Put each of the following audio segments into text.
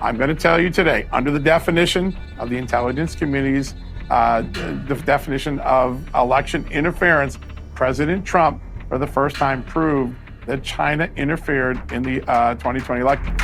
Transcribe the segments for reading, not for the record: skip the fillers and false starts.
I'm going to tell you today, under the definition of the intelligence community's the definition of election interference, President Trump, for the first time, proved that China interfered in the 2020 election.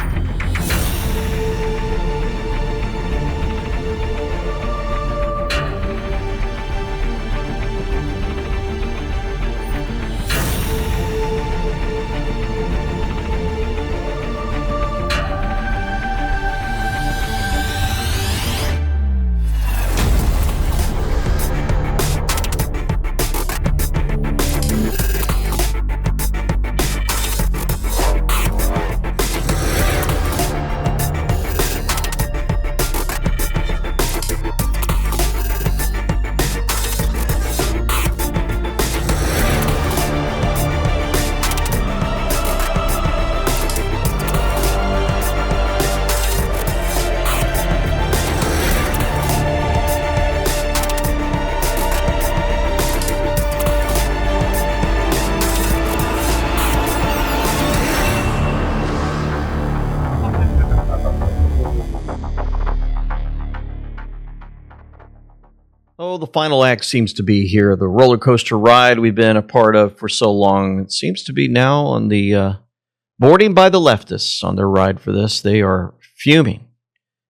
Oh, the final act seems to be here. The roller coaster ride we've been a part of for so long. It seems to be now on the boarding by the leftists on their ride for this. They are fuming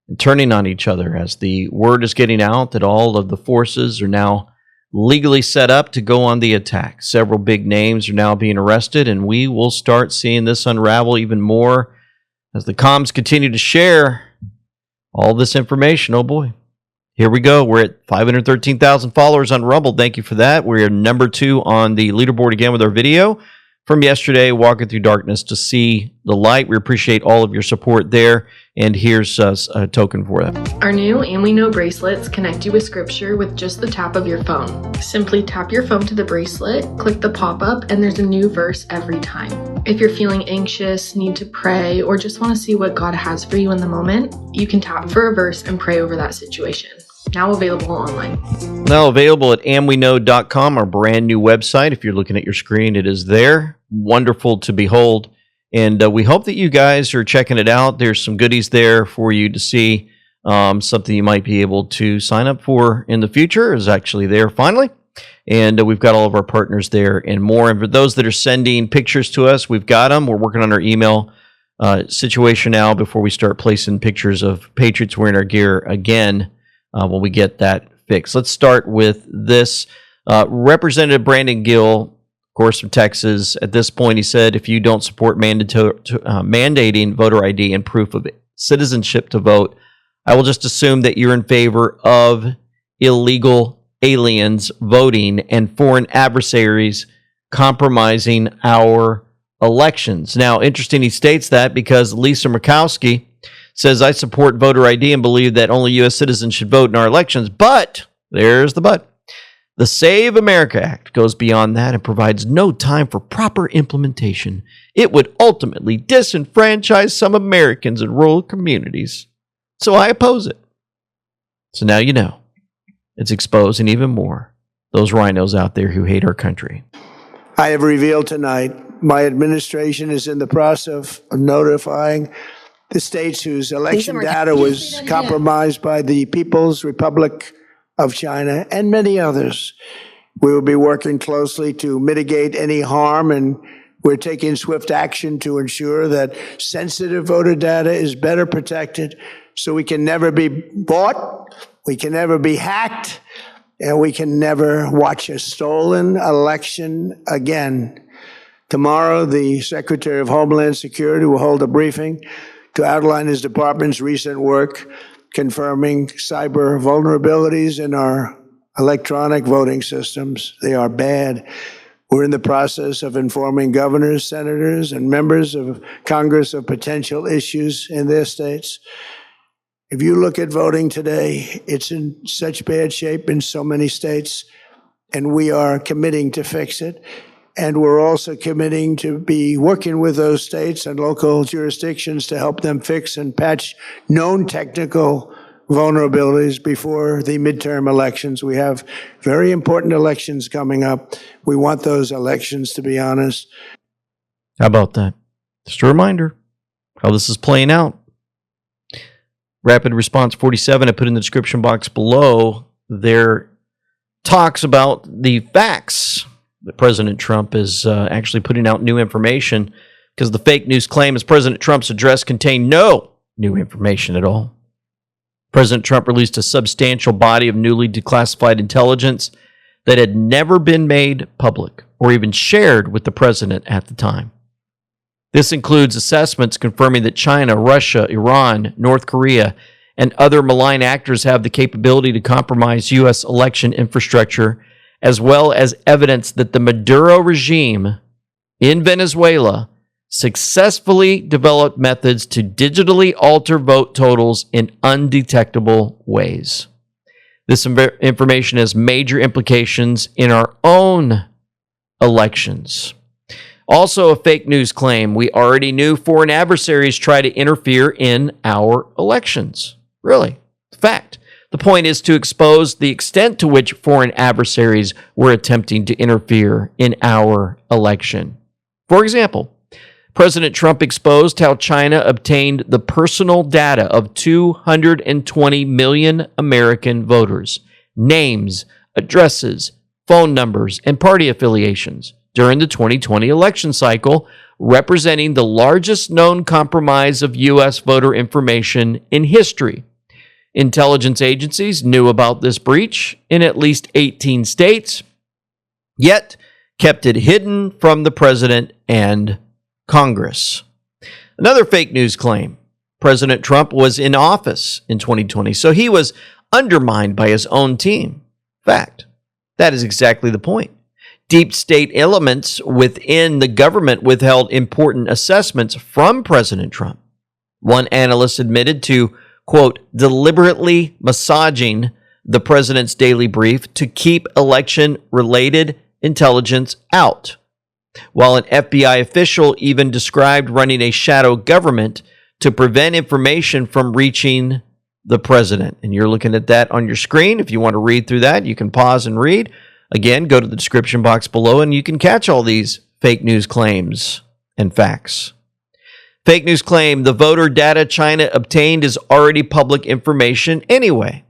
and turning on each other as the word is getting out that all of the forces are now legally set up to go on the attack. Several big names are now being arrested, and we will start seeing this unravel even more as the comms continue to share all this information. Oh boy. Here we go. We're at 513,000 followers on Rumble. Thank you for that. We're number 2 on the leaderboard again with our video from yesterday, Walking Through Darkness to See the Light. We appreciate all of your support there. And here's a token for them. Our new And We Know bracelets connect you with scripture with just the tap of your phone. Simply tap your phone to the bracelet, click the pop-up, and there's a new verse every time. If you're feeling anxious, need to pray, or just want to see what God has for you in the moment, you can tap for a verse and pray over that situation. Now available online. Now available at amweknow.com, our brand new website. If you're looking at your screen, it is there. Wonderful to behold. And we hope that you guys are checking it out. There's some goodies there for you to see. Something you might be able to sign up for in the future is actually there finally. And we've got all of our partners there and more. And for those that are sending pictures to us, we've got them. We're working on our email situation now before we start placing pictures of Patriots wearing our gear again when we get that fixed. Let's start with this. Representative Brandon Gill, of course, from Texas. At this point, he said, if you don't support mandating voter ID and proof of citizenship to vote, I will just assume that you're in favor of illegal aliens voting and foreign adversaries compromising our elections. Now, interesting he states that because Lisa Murkowski says, I support voter ID and believe that only U.S. citizens should vote in our elections. But, there's the but, the Save America Act goes beyond that and provides no time for proper implementation. It would ultimately disenfranchise some Americans in rural communities. So I oppose it. So now you know. It's exposing even more those rhinos out there who hate our country. I have revealed tonight my administration is in the process of notifying the states whose election data was compromised by the People's Republic of China and many others. We will be working closely to mitigate any harm, and we're taking swift action to ensure that sensitive voter data is better protected so we can never be bought, we can never be hacked, and we can never watch a stolen election again. Tomorrow, the Secretary of Homeland Security will hold a briefing to outline his department's recent work confirming cyber vulnerabilities in our electronic voting systems. They are bad. We're in the process of informing governors, senators, and members of Congress of potential issues in their states. If you look at voting today, it's in such bad shape in so many states, and we are committing to fix it. And we're also committing to be working with those states and local jurisdictions to help them fix and patch known technical vulnerabilities before the midterm elections. We have very important elections coming up. We want those elections to be honest. How about that? Just a reminder how this is playing out. Rapid Response 47, I put in the description box below, there talks about the facts that President Trump is actually putting out new information, because the fake news claim is President Trump's address contained no new information at all. President Trump released a substantial body of newly declassified intelligence that had never been made public or even shared with the president at the time. This includes assessments confirming that China, Russia, Iran, North Korea, and other malign actors have the capability to compromise U.S. election infrastructure, as well as evidence that the Maduro regime in Venezuela successfully developed methods to digitally alter vote totals in undetectable ways. This information has major implications in our own elections. Also, a fake news claim. We already knew foreign adversaries try to interfere in our elections. Really, fact. The point is to expose the extent to which foreign adversaries were attempting to interfere in our election. For example, President Trump exposed how China obtained the personal data of 220 million American voters, names, addresses, phone numbers, and party affiliations during the 2020 election cycle, representing the largest known compromise of U.S. voter information in history. Intelligence agencies knew about this breach in at least 18 states, yet kept it hidden from the president and Congress. Another fake news claim. President Trump was in office in 2020, so he was undermined by his own team. Fact. That is exactly the point. Deep state elements within the government withheld important assessments from President Trump. One analyst admitted to, quote, deliberately massaging the president's daily brief to keep election-related intelligence out, while an FBI official even described running a shadow government to prevent information from reaching the president. And you're looking at that on your screen. If you want to read through that, you can pause and read. Again, go to the description box below and you can catch all these fake news claims and facts. Fake news claim, the voter data China obtained is already public information anyway.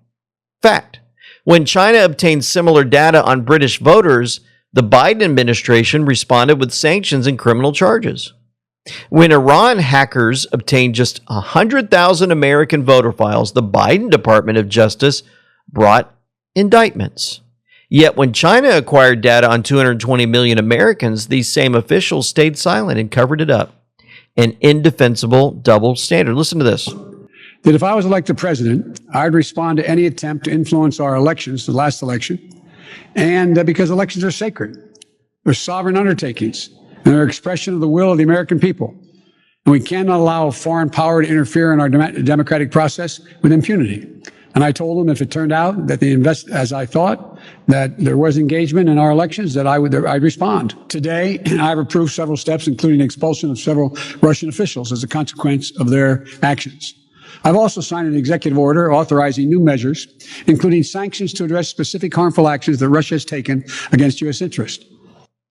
Fact. When China obtained similar data on British voters, the Biden administration responded with sanctions and criminal charges. When Iran hackers obtained just 100,000 American voter files, the Biden Department of Justice brought indictments. Yet when China acquired data on 220 million Americans, these same officials stayed silent and covered it up. An indefensible double standard. Listen to this. That if I was elected president, I'd respond to any attempt to influence our elections, the last election, and because elections are sacred. They're sovereign undertakings, and they're an expression of the will of the American people. And we cannot allow a foreign power to interfere in our democratic process with impunity. And I told them if it turned out that as I thought, that there was engagement in our elections, that I'd respond. Today, I've approved several steps, including expulsion of several Russian officials as a consequence of their actions. I've also signed an executive order authorizing new measures, including sanctions to address specific harmful actions that Russia has taken against U.S. interests.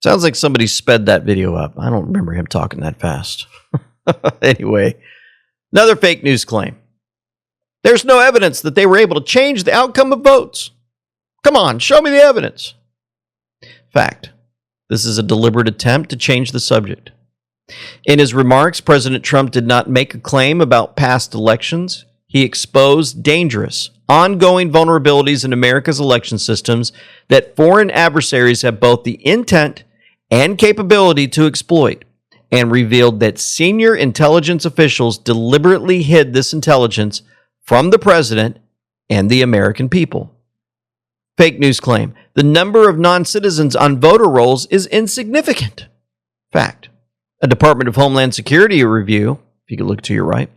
Sounds like somebody sped that video up. I don't remember him talking that fast. Anyway, another fake news claim. There's no evidence that they were able to change the outcome of votes. Come on, show me the evidence. Fact. This is a deliberate attempt to change the subject. In his remarks, President Trump did not make a claim about past elections. He exposed dangerous, ongoing vulnerabilities in America's election systems that foreign adversaries have both the intent and capability to exploit, and revealed that senior intelligence officials deliberately hid this intelligence from the president and the American people. Fake news claim. The number of non-citizens on voter rolls is insignificant. Fact. A Department of Homeland Security review, if you could look to your right,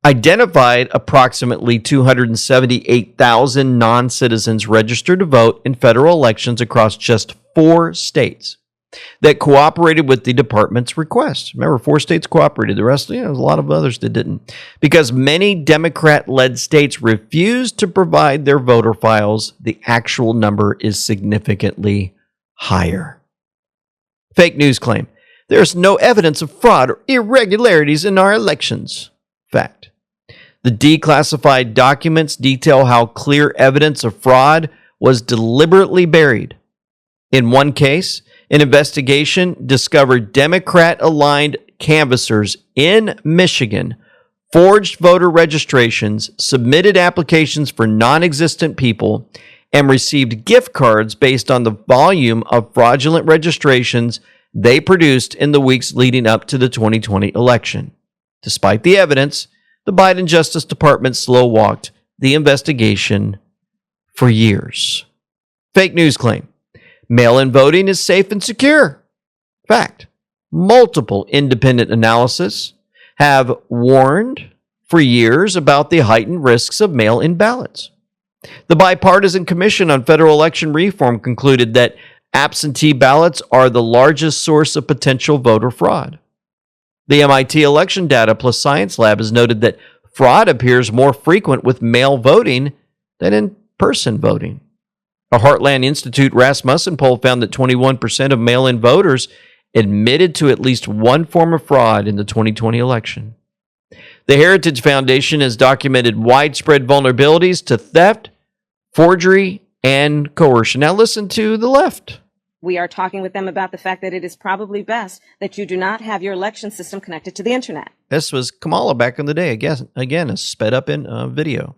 identified approximately 278,000 non-citizens registered to vote in federal elections across just 4 states that cooperated with the department's request. Remember, 4 states cooperated. The rest, there's a lot of others that didn't. Because many Democrat-led states refused to provide their voter files, the actual number is significantly higher. Fake news claim. There is no evidence of fraud or irregularities in our elections. Fact. The declassified documents detail how clear evidence of fraud was deliberately buried. In one case, an investigation discovered Democrat-aligned canvassers in Michigan forged voter registrations, submitted applications for non-existent people, and received gift cards based on the volume of fraudulent registrations they produced in the weeks leading up to the 2020 election. Despite the evidence, the Biden Justice Department slow-walked the investigation for years. Fake news claim. Mail-in voting is safe and secure. Fact. Multiple independent analysis have warned for years about the heightened risks of mail-in ballots. The Bipartisan Commission on Federal Election Reform concluded that absentee ballots are the largest source of potential voter fraud. The MIT Election Data Plus Science Lab has noted that fraud appears more frequent with mail voting than in-person voting. A Heartland Institute Rasmussen poll found that 21% of mail-in voters admitted to at least one form of fraud in the 2020 election. The Heritage Foundation has documented widespread vulnerabilities to theft, forgery, and coercion. Now listen to the left. We are talking with them about the fact that it is probably best that you do not have your election system connected to the internet. This was Kamala back in the day. Again, a sped up in video.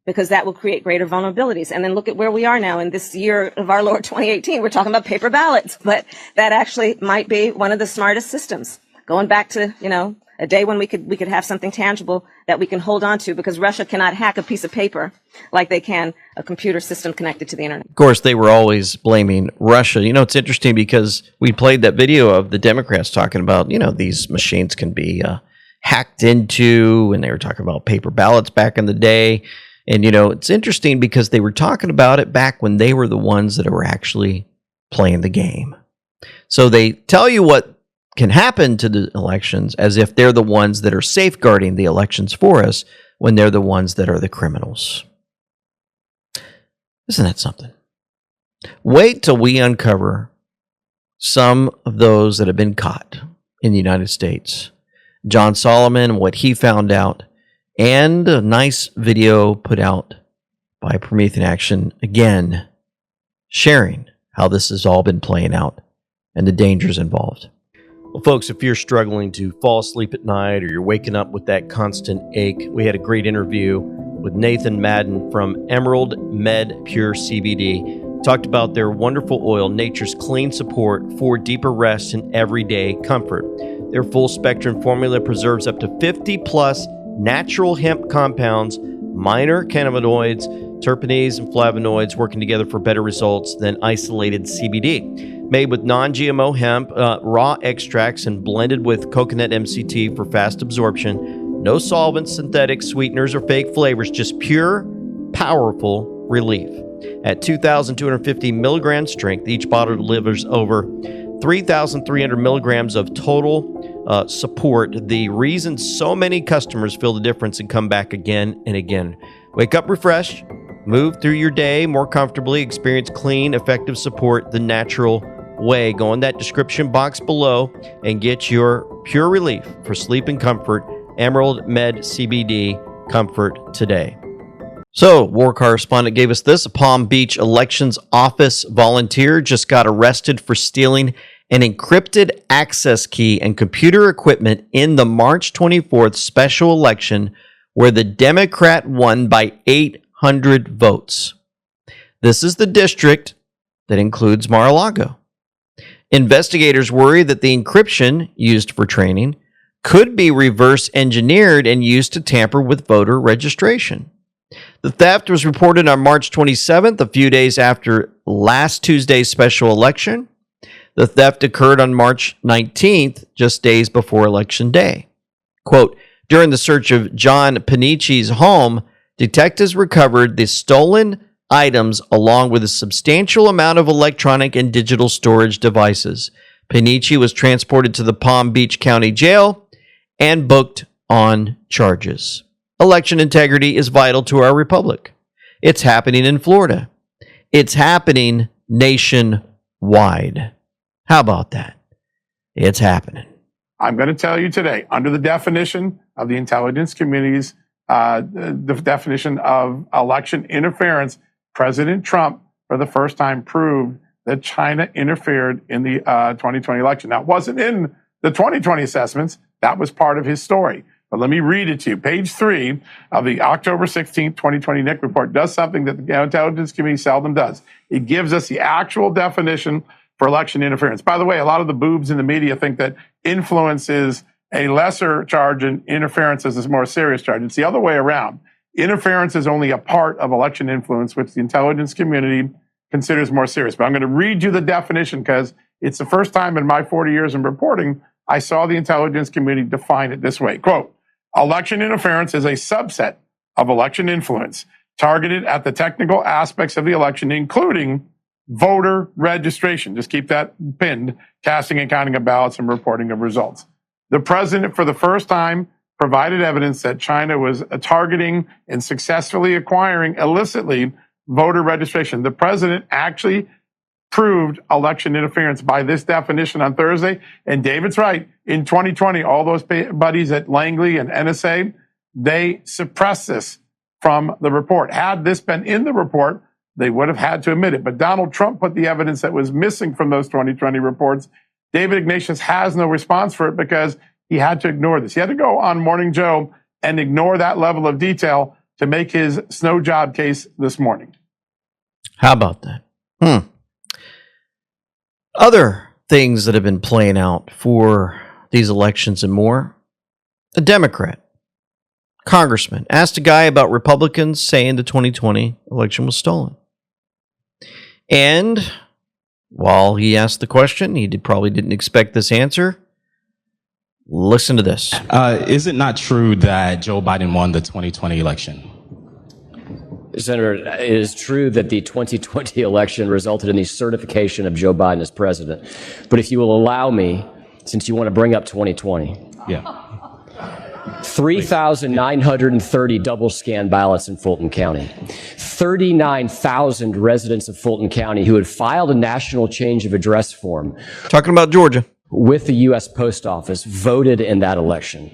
Because that will create greater vulnerabilities. And then look at where we are now in this year of our Lord 2018. We're talking about paper ballots, but that actually might be one of the smartest systems. Going back to, a day when we could have something tangible that we can hold on to, because Russia cannot hack a piece of paper like they can a computer system connected to the internet. Of course, they were always blaming Russia. It's interesting because we played that video of the Democrats talking about, these machines can be hacked into, and they were talking about paper ballots back in the day. And, it's interesting because they were talking about it back when they were the ones that were actually playing the game. So they tell you what can happen to the elections as if they're the ones that are safeguarding the elections for us when they're the ones that are the criminals. Isn't that something? Wait till we uncover some of those that have been caught in the United States. John Solomon, what he found out, and a nice video put out by Promethean Action, again, sharing how this has all been playing out and the dangers involved. Well, folks, if you're struggling to fall asleep at night or you're waking up with that constant ache, we had a great interview with Nathan Madden from Emerald Med Pure CBD. Talked about their wonderful oil, nature's clean support for deeper rest and everyday comfort. Their full spectrum formula preserves up to 50 plus natural hemp compounds, minor cannabinoids, terpenes, and flavonoids working together for better results than isolated CBD. Made with non-GMO hemp, raw extracts, and blended with coconut MCT for fast absorption. No solvents, synthetic sweeteners, or fake flavors, just pure, powerful relief. At 2,250 milligram strength, each bottle delivers over 3,300 milligrams of total support. The reason so many customers feel the difference and come back again and again. Wake up refreshed, move through your day more comfortably, experience clean, effective support the natural way. Go in that description box below and get your pure relief for sleep and comfort. Emerald Med CBD Comfort today. So, war correspondent gave us this. A Palm Beach elections office volunteer just got arrested for stealing an encrypted access key and computer equipment in the March 24th special election where the Democrat won by 800 votes. This is the district that includes Mar-a-Lago. Investigators worry that the encryption used for training could be reverse engineered and used to tamper with voter registration. The theft was reported on March 27th, a few days after last Tuesday's special election. The theft occurred on March 19th, just days before Election Day. Quote, during the search of John Panici's home, detectives recovered the stolen items along with a substantial amount of electronic and digital storage devices. Panici was transported to the Palm Beach County Jail and booked on charges. Election integrity is vital to our republic. It's happening in Florida. It's happening nationwide. How about that? It's happening. I'm going to tell you today, under the definition of the intelligence community's the definition of election interference, President Trump, for the first time, proved that China interfered in the 2020 election. Now, it wasn't in the 2020 assessments. That was part of his story. But let me read it to you. Page 3 of the October 16, 2020 NIC report does something that the Intelligence Committee seldom does. It gives us the actual definition for election interference. By the way, a lot of the boobs in the media think that influence is a lesser charge and interference is a more serious charge. It's the other way around. Interference is only a part of election influence, which the intelligence community considers more serious. But I'm going to read you the definition because it's the first time in my 40 years in reporting I saw the intelligence community define it this way. Quote, election interference is a subset of election influence targeted at the technical aspects of the election, including voter registration. Just keep that pinned, casting and counting of ballots and reporting of results. The president, for the first time, provided evidence that China was targeting and successfully acquiring illicitly voter registration. The president actually proved election interference by this definition on Thursday. And David's right. In 2020, all those buddies at Langley and NSA, they suppressed this from the report. Had this been in the report, they would have had to admit it. But Donald Trump put the evidence that was missing from those 2020 reports. David Ignatius has no response for it because he had to ignore this. He had to go on Morning Joe and ignore that level of detail to make his snow job case this morning. How about that? Other things that have been playing out for these elections and more. A Democrat congressman asked a guy about Republicans saying the 2020 election was stolen. And while he asked the question, he probably didn't expect this answer. Listen to this. Is it not true that Joe Biden won the 2020 election? Senator, it is true that the 2020 election resulted in the certification of Joe Biden as president. But if you will allow me, since you want to bring up 2020. Yeah. 3,930 double scan ballots in Fulton County. 39,000 residents of Fulton County who had filed a national change of address form. Talking about Georgia. With the U.S. Post Office voted in that election.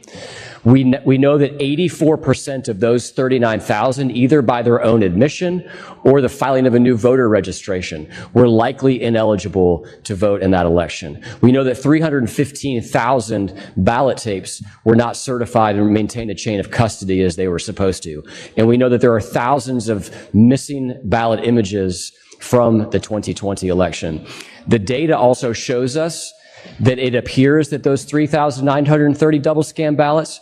We know that 84% of those 39,000, either by their own admission or the filing of a new voter registration, were likely ineligible to vote in that election. We know that 315,000 ballot tapes were not certified and maintained a chain of custody as they were supposed to. And we know that there are thousands of missing ballot images from the 2020 election. The data also shows us that it appears that those 3,930 double scan ballots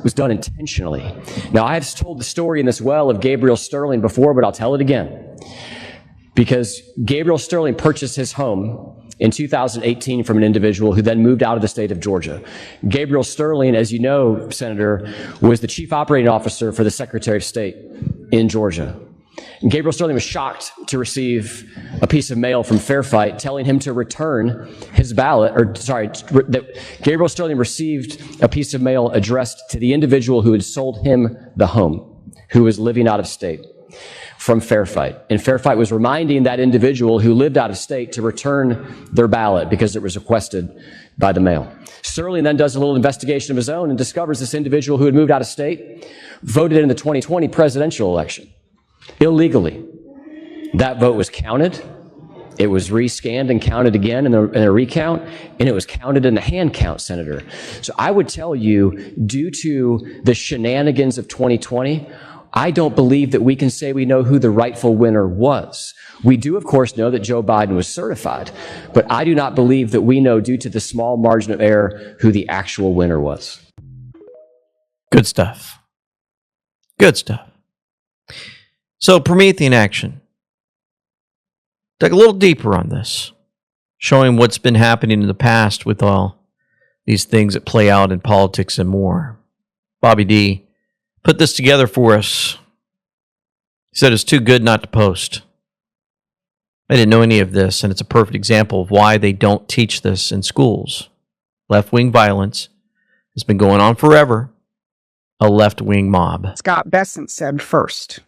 was done intentionally. Now, I have told the story in this well of Gabriel Sterling before, but I'll tell it again. Because Gabriel Sterling purchased his home in 2018 from an individual who then moved out of the state of Georgia. Gabriel Sterling, as you know, Senator, was the chief operating officer for the Secretary of State in Georgia. And Gabriel Sterling was shocked to receive a piece of mail from Fairfight telling him to return his ballot, that Gabriel Sterling received a piece of mail addressed to the individual who had sold him the home, who was living out of state, from Fairfight. And Fairfight was reminding that individual who lived out of state to return their ballot because it was requested by the mail. Sterling then does a little investigation of his own and discovers this individual who had moved out of state voted in the 2020 presidential election. Illegally. That vote was counted. It was rescanned and counted again in a recount, and it was counted in the hand count, Senator. So I would tell you, due to the shenanigans of 2020, I don't believe that we can say we know who the rightful winner was. We do, of course, know that Joe Biden was certified, but I do not believe that we know, due to the small margin of error, who the actual winner was. Good stuff. Good stuff. So, Promethean action. Dug a little deeper on this, showing what's been happening in the past with all these things that play out in politics and more. Bobby D put this together for us. He said it's too good not to post. I didn't know any of this, and it's a perfect example of why they don't teach this in schools. Left-wing violence has been going on forever. A left-wing mob. Scott Bessent said first.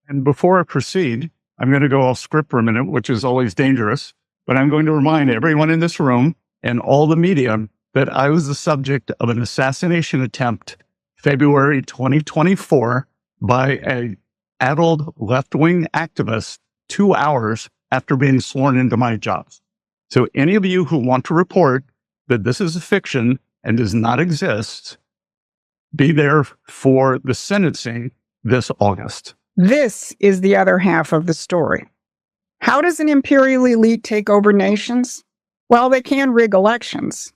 And before I proceed, I'm going to go off script for a minute, which is always dangerous, but I'm going to remind everyone in this room and all the media that I was the subject of an assassination attempt February 2024 by a addled left-wing activist 2 hours after being sworn into my job. So any of you who want to report that this is a fiction and does not exist, be there for the sentencing this August. This is the other half of the story. How does an imperial elite take over nations? Well, they can rig elections,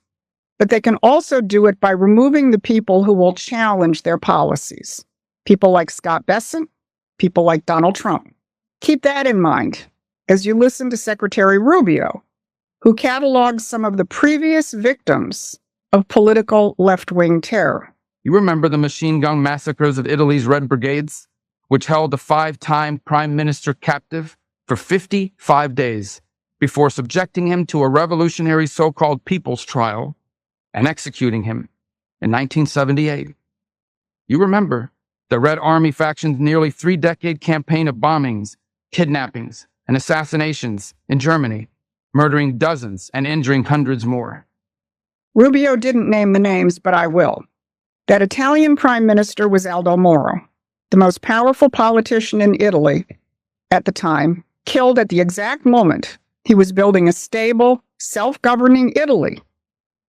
but they can also do it by removing the people who will challenge their policies. People like Scott Bessent, people like Donald Trump. Keep that in mind as you listen to Secretary Rubio, who catalogs some of the previous victims of political left-wing terror. You remember the machine gun massacres of Italy's Red Brigades, which held a 5-time prime minister captive for 55 days before subjecting him to a revolutionary so-called people's trial and executing him in 1978. You remember the Red Army faction's nearly 3-decade campaign of bombings, kidnappings, and assassinations in Germany, murdering dozens and injuring hundreds more. Rubio didn't name the names, but I will. That Italian prime minister was Aldo Moro, the most powerful politician in Italy at the time, killed at the exact moment he was building a stable, self-governing Italy,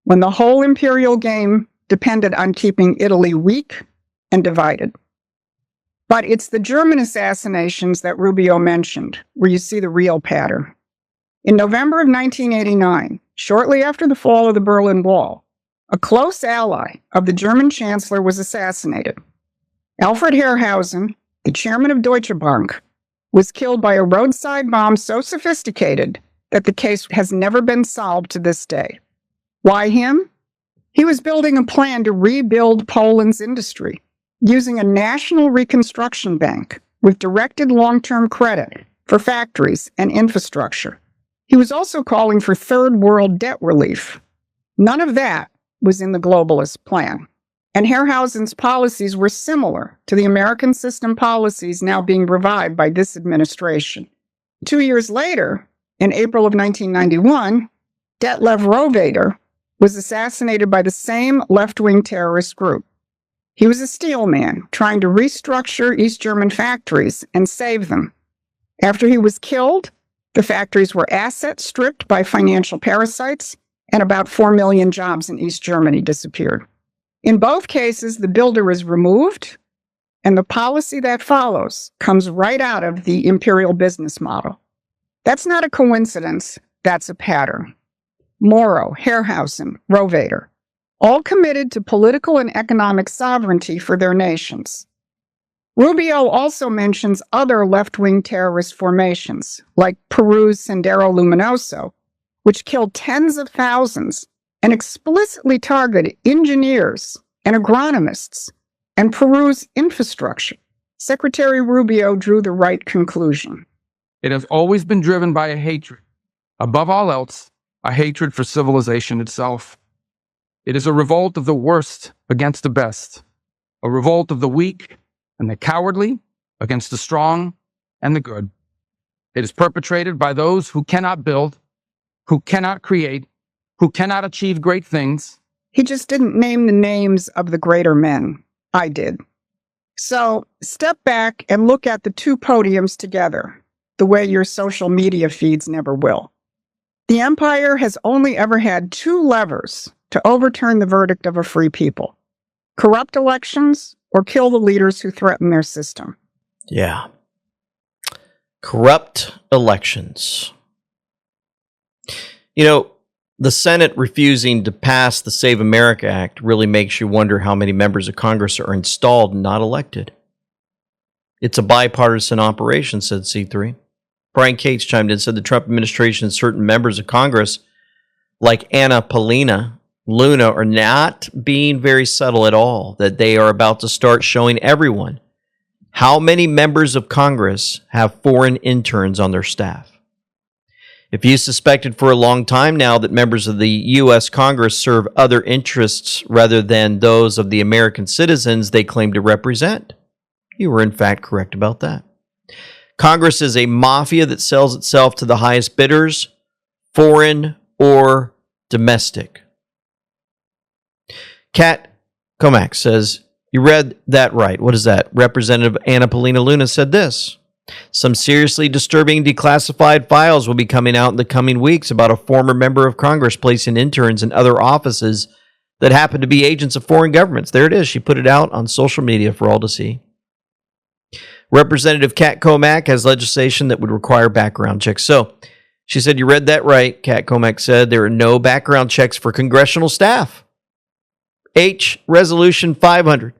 when the whole imperial game depended on keeping Italy weak and divided. But it's the German assassinations that Rubio mentioned where you see the real pattern. In November of 1989, shortly after the fall of the Berlin Wall, a close ally of the German chancellor was assassinated. Alfred Herrhausen, the chairman of Deutsche Bank, was killed by a roadside bomb so sophisticated that the case has never been solved to this day. Why him? He was building a plan to rebuild Poland's industry using a national reconstruction bank with directed long-term credit for factories and infrastructure. He was also calling for third world debt relief. None of that was in the globalist plan. And Herrhausen's policies were similar to the American system policies now being revived by this administration. 2 years later, in April of 1991, Detlev Rohrabacher was assassinated by the same left-wing terrorist group. He was a steel man trying to restructure East German factories and save them. After he was killed, the factories were asset stripped by financial parasites, and about 4 million jobs in East Germany disappeared. In both cases, the builder is removed, and the policy that follows comes right out of the imperial business model. That's not a coincidence, that's a pattern. Moro, Herrhausen, Rohrabacher, all committed to political and economic sovereignty for their nations. Rubio also mentions other left-wing terrorist formations, like Peru's Sendero Luminoso, which killed tens of thousands and explicitly targeted engineers and agronomists and Peru's infrastructure. Secretary Rubio drew the right conclusion. It has always been driven by a hatred. Above all else, a hatred for civilization itself. It is a revolt of the worst against the best, a revolt of the weak and the cowardly against the strong and the good. It is perpetrated by those who cannot build, who cannot create, who cannot achieve great things. He just didn't name the names of the greater men. I did. So step back and look at the two podiums together, the way your social media feeds never will. The empire has only ever had two levers to overturn the verdict of a free people: corrupt elections or kill the leaders who threaten their system. Yeah. Corrupt elections. You know, the Senate refusing to pass the Save America Act really makes you wonder how many members of Congress are installed and not elected. It's a bipartisan operation, said C3. Brian Cates chimed in and said the Trump administration and certain members of Congress, like Anna Paulina Luna, are not being very subtle at all, that they are about to start showing everyone how many members of Congress have foreign interns on their staff. If you suspected for a long time now that members of the U.S. Congress serve other interests rather than those of the American citizens they claim to represent, you were in fact correct about that. Congress is a mafia that sells itself to the highest bidders, foreign or domestic. Kat Comack says, You read that right. What is that? Representative Anna Paulina Luna said this. Some seriously disturbing declassified files will be coming out in the coming weeks about a former member of Congress placing interns in other offices that happen to be agents of foreign governments. There it is. She put it out on social media for all to see. Representative Kat Comack has legislation that would require background checks. So she said, you read that right. Kat Comack said there are no background checks for congressional staff. Resolution 500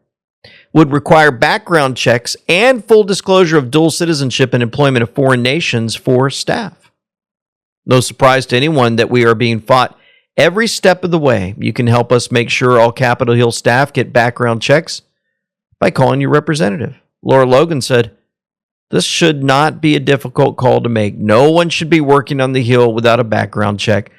would require background checks and full disclosure of dual citizenship and employment of foreign nations for staff. No surprise to anyone that we are being fought every step of the way. You can help us make sure all Capitol Hill staff get background checks by calling your representative. Laura Logan said, this should not be a difficult call to make. No one should be working on the Hill without a background check.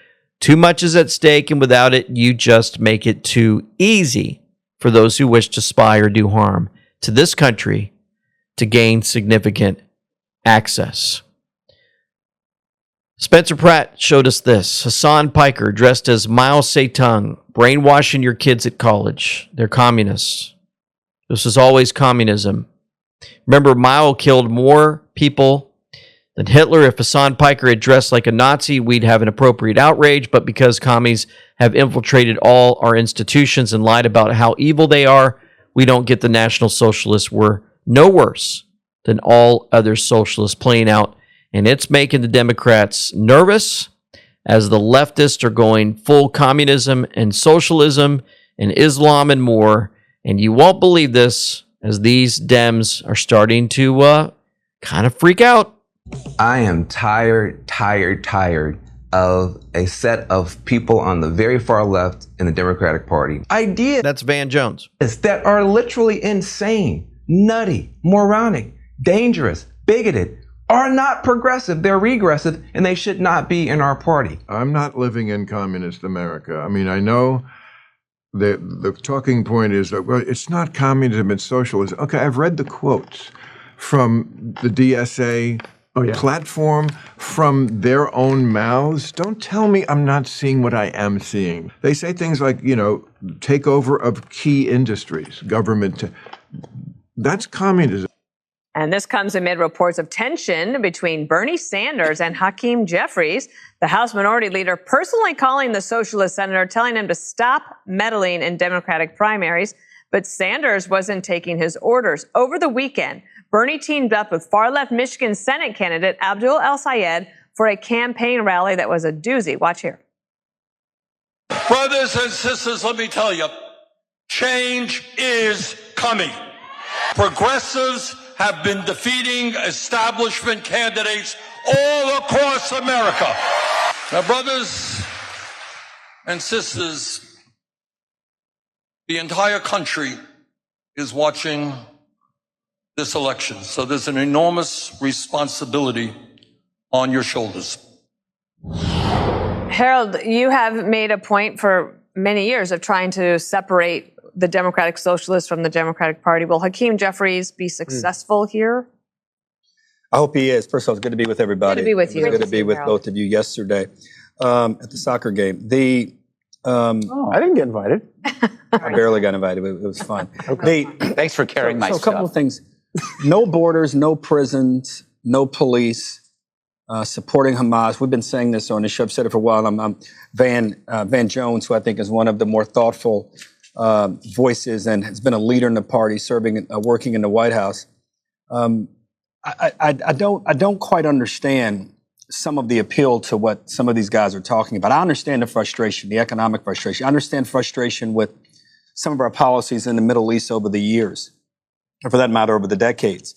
Too much is at stake, and without it, you just make it too easy for those who wish to spy or do harm to this country to gain significant access. Spencer Pratt showed us this. Hassan Piker, dressed as Mao Zedong, brainwashing your kids at college. They're communists. This is always communism. Remember, Mao killed more people than Hitler. If Hassan Piker had dressed like a Nazi, we'd have an appropriate outrage. But because commies have infiltrated all our institutions and lied about how evil they are, we don't get the National Socialists were no worse than all other socialists playing out. And it's making the Democrats nervous as the leftists are going full communism and socialism and Islam and more. And you won't believe this as these Dems are starting to kind of freak out. I am tired of a set of people on the very far left in the Democratic Party. Ideas That's Van Jones. that are literally insane, nutty, moronic, dangerous, bigoted, are not progressive. They're regressive, and they should not be in our party. I'm not living in communist America. I mean, I know the talking point is that, well, it's not communism, it's socialism. Okay, I've read the quotes from the DSA platform, from their own mouths. Don't tell me I'm not seeing what I am seeing. They say things like, takeover of key industries, government. That's communism. And this comes amid reports of tension between Bernie Sanders and Hakeem Jeffries, the House Minority Leader personally calling the socialist senator, telling him to stop meddling in Democratic primaries. But Sanders wasn't taking his orders. Over the weekend, Bernie teamed up with far-left Michigan Senate candidate Abdul El-Sayed for a campaign rally that was a doozy. Watch here. Brothers and sisters, let me tell you, change is coming. Progressives have been defeating establishment candidates all across America. Now, brothers and sisters, the entire country is watching this election. So there's an enormous responsibility on your shoulders. Harold, you have made a point for many years of trying to separate the Democratic Socialists from the Democratic Party. Will Hakeem Jeffries be successful here? I hope he is. First of all, it's good to be with everybody. Good to be with you. It was good to be with both of you yesterday at the soccer game. I didn't get invited. I barely got invited, but it was fun. Thanks for carrying my stuff. So a couple of things. No borders, no prisons, no police, supporting Hamas. We've been saying this on the show. I've said it for a while. I'm Van Jones, who I think is one of the more thoughtful voices and has been a leader in the party, serving, working in the White House. I don't quite understand some of the appeal to what some of these guys are talking about. I understand the frustration, the economic frustration. I understand frustration with some of our policies in the Middle East over the years, or for that matter, over the decades.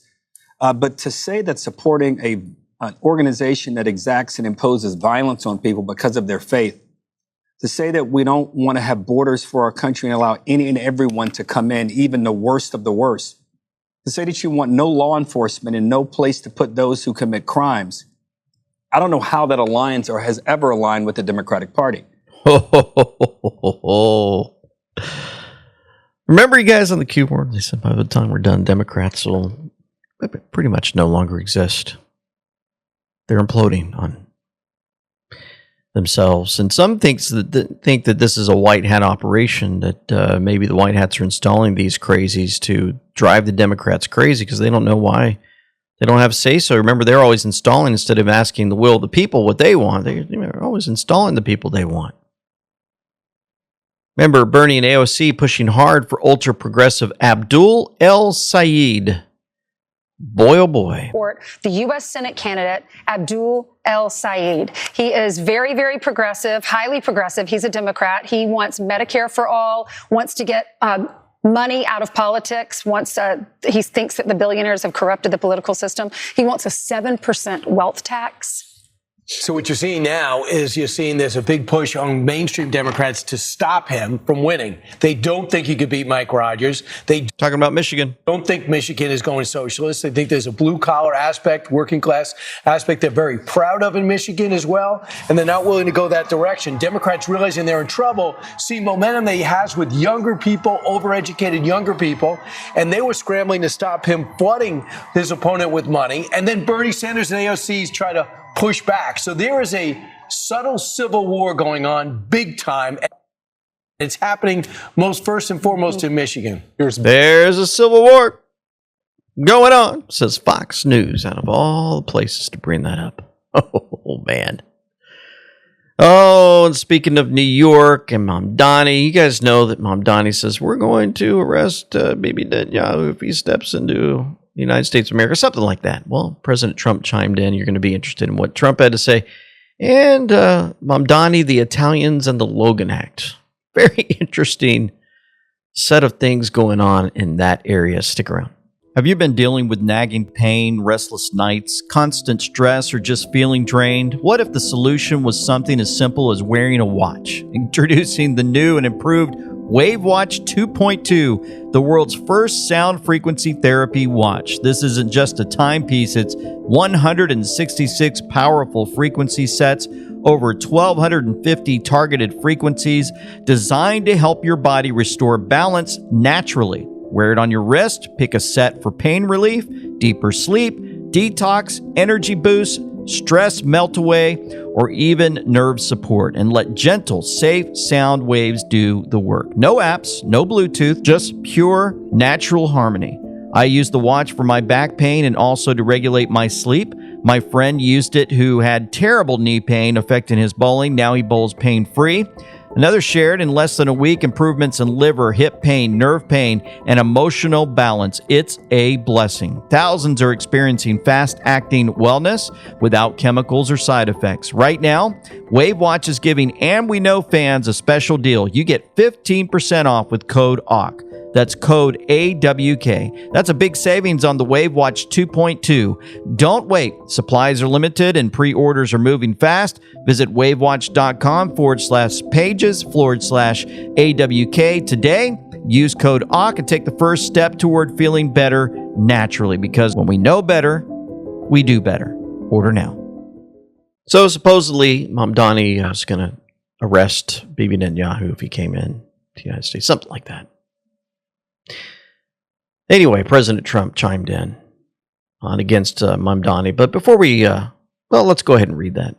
But to say that supporting an organization that exacts and imposes violence on people because of their faith, to say that we don't want to have borders for our country and allow any and everyone to come in, even the worst of the worst, to say that you want no law enforcement and no place to put those who commit crimes, I don't know how that aligns or has ever aligned with the Democratic Party. Remember, you guys on the Q board, they said by the time we're done, Democrats will pretty much no longer exist. They're imploding on themselves. And some think that this is a white hat operation, that maybe the white hats are installing these crazies to drive the Democrats crazy because they don't know why they don't have a say so. Remember, they're always installing instead of asking the will of the people what they want. They're always installing the people they want. Remember Bernie and AOC pushing hard for ultra-progressive Abdul El Sayed. Boy, oh boy. The U.S. Senate candidate, Abdul El Sayed. He is very, very progressive, highly progressive. He's a Democrat. He wants Medicare for all, wants to get money out of politics, he thinks that the billionaires have corrupted the political system. He wants a 7% wealth tax. So what you're seeing now is there's a big push on mainstream Democrats to stop him from winning. They don't think he could beat Mike Rogers. They talking about Michigan. Don't think Michigan is going socialist. They think there's a blue collar aspect, working class aspect they're very proud of in Michigan as well, and they're not willing to go that direction. Democrats, realizing they're in trouble, see momentum that he has with younger people, overeducated younger people, and they were scrambling to stop him flooding his opponent with money. And then Bernie Sanders and AOC's try to push back. So there is a subtle civil war going on big time. It's happening first and foremost in Michigan. There's a civil war going on, says Fox News, out of all the places to bring that up. Oh, man. Oh, and speaking of New York and Mamdani, you guys know that Mamdani says we're going to arrest Bibi Netanyahu if he steps into the United States of America, something like that. Well, President Trump chimed in. You're going to be interested in what Trump had to say. And Mamdani, the Italians, and the Logan Act. Very interesting set of things going on in that area. Stick around. Have you been dealing with nagging pain, restless nights, constant stress, or just feeling drained? What if the solution was something as simple as wearing a watch? Introducing the new and improved WaveWatch 2.2, the world's first sound frequency therapy watch. This isn't just a timepiece, it's 166 powerful frequency sets, over 1,250 targeted frequencies, designed to help your body restore balance naturally. Wear it on your wrist, pick a set for pain relief, deeper sleep, detox, energy boost, stress melt away, or even nerve support, and let gentle, safe sound waves do the work. No apps, no Bluetooth, just pure natural harmony. I use the watch for my back pain and also to regulate my sleep. My friend used it who had terrible knee pain affecting his bowling. Now he bowls pain-free. Another shared in less than a week improvements in liver, hip pain, nerve pain, and emotional balance. It's a blessing. Thousands are experiencing fast-acting wellness without chemicals or side effects. Right now, WaveWatch is giving And We Know fans a special deal. You get 15% off with code AWK. That's code AWK. That's a big savings on the WaveWatch 2.2. Don't wait. Supplies are limited and pre-orders are moving fast. Visit wavewatch.com/pages/AWK today. Use code AWK and take the first step toward feeling better naturally, because when we know better, we do better. Order now. So supposedly, Mamdani is going to arrest Bibi Netanyahu if he came in to the United States. Something like that. Anyway, President Trump chimed in on against Mamdani. But before we, let's go ahead and read that.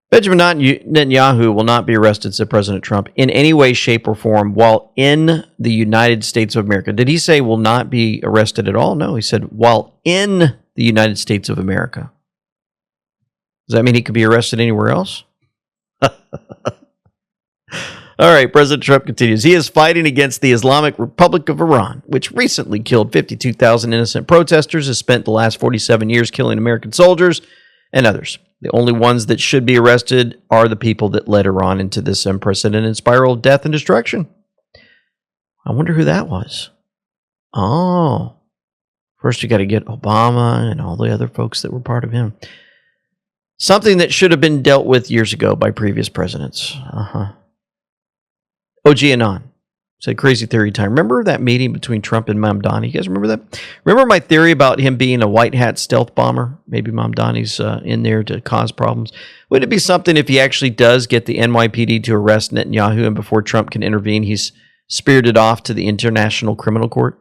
Benjamin Netanyahu will not be arrested, said President Trump, in any way, shape, or form while in the United States of America. Did he say will not be arrested at all? No, he said while in the United States of America. Does that mean he could be arrested anywhere else? All right, President Trump continues. He is fighting against the Islamic Republic of Iran, which recently killed 52,000 innocent protesters, has spent the last 47 years killing American soldiers and others. The only ones that should be arrested are the people that led Iran into this unprecedented spiral of death and destruction. I wonder who that was. Oh, first you got to get Obama and all the other folks that were part of him. Something that should have been dealt with years ago by previous presidents. OG Anon said crazy theory time. Remember that meeting between Trump and Mamdani? You guys remember that? Remember my theory about him being a white hat stealth bomber? Maybe Mamdani's in there to cause problems. Would it be something if he actually does get the NYPD to arrest Netanyahu and before Trump can intervene, he's spirited off to the International Criminal Court?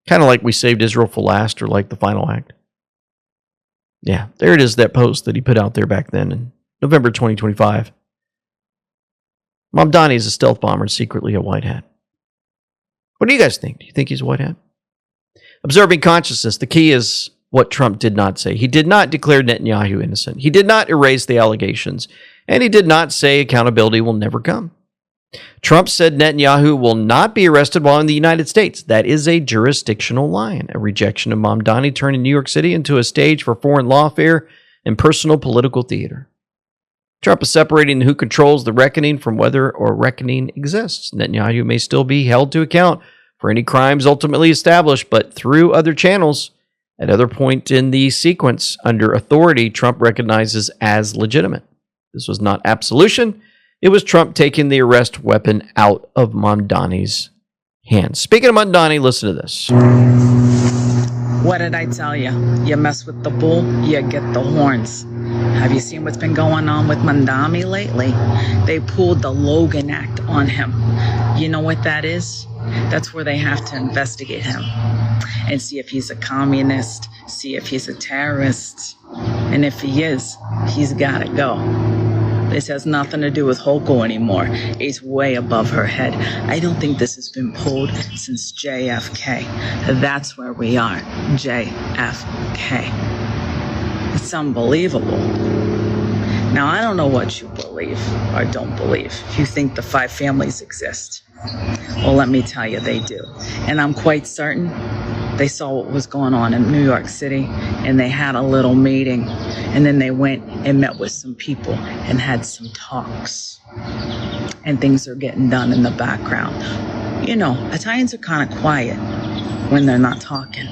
Kind of like We Saved Israel for Last or like The Final Act. Yeah, there it is, that post that he put out there back then in November 2025. Mamdani is a stealth bomber, secretly a white hat. What do you guys think? Do you think he's a white hat? Observing consciousness. The key is what Trump did not say. He did not declare Netanyahu innocent. He did not erase the allegations. And he did not say accountability will never come. Trump said Netanyahu will not be arrested while in the United States. That is a jurisdictional line, a rejection of Mamdani turning New York City into a stage for foreign lawfare and personal political theater. Trump is separating who controls the reckoning from whether or reckoning exists. Netanyahu may still be held to account for any crimes ultimately established, but through other channels, at other point in the sequence, under authority Trump recognizes as legitimate. This was not absolution. It was Trump taking the arrest weapon out of Mamdani's hands. Speaking of Mamdani, listen to this. What did I tell you? You mess with the bull, you get the horns. Have you seen what's been going on with Mamdani lately? They pulled the Logan Act on him. You know what that is? That's where they have to investigate him and see if he's a communist, see if he's a terrorist. And if he is, he's got to go. This has nothing to do with Holko anymore. It's way above her head. I don't think this has been pulled since JFK. That's where we are, JFK. It's unbelievable. Now, I don't know what you believe or don't believe. If you think the 5 families exist, well, let me tell you, they do. And I'm quite certain they saw what was going on in New York City, and they had a little meeting, and then they went and met with some people and had some talks. And things are getting done in the background. You know, Italians are kind of quiet when they're not talking.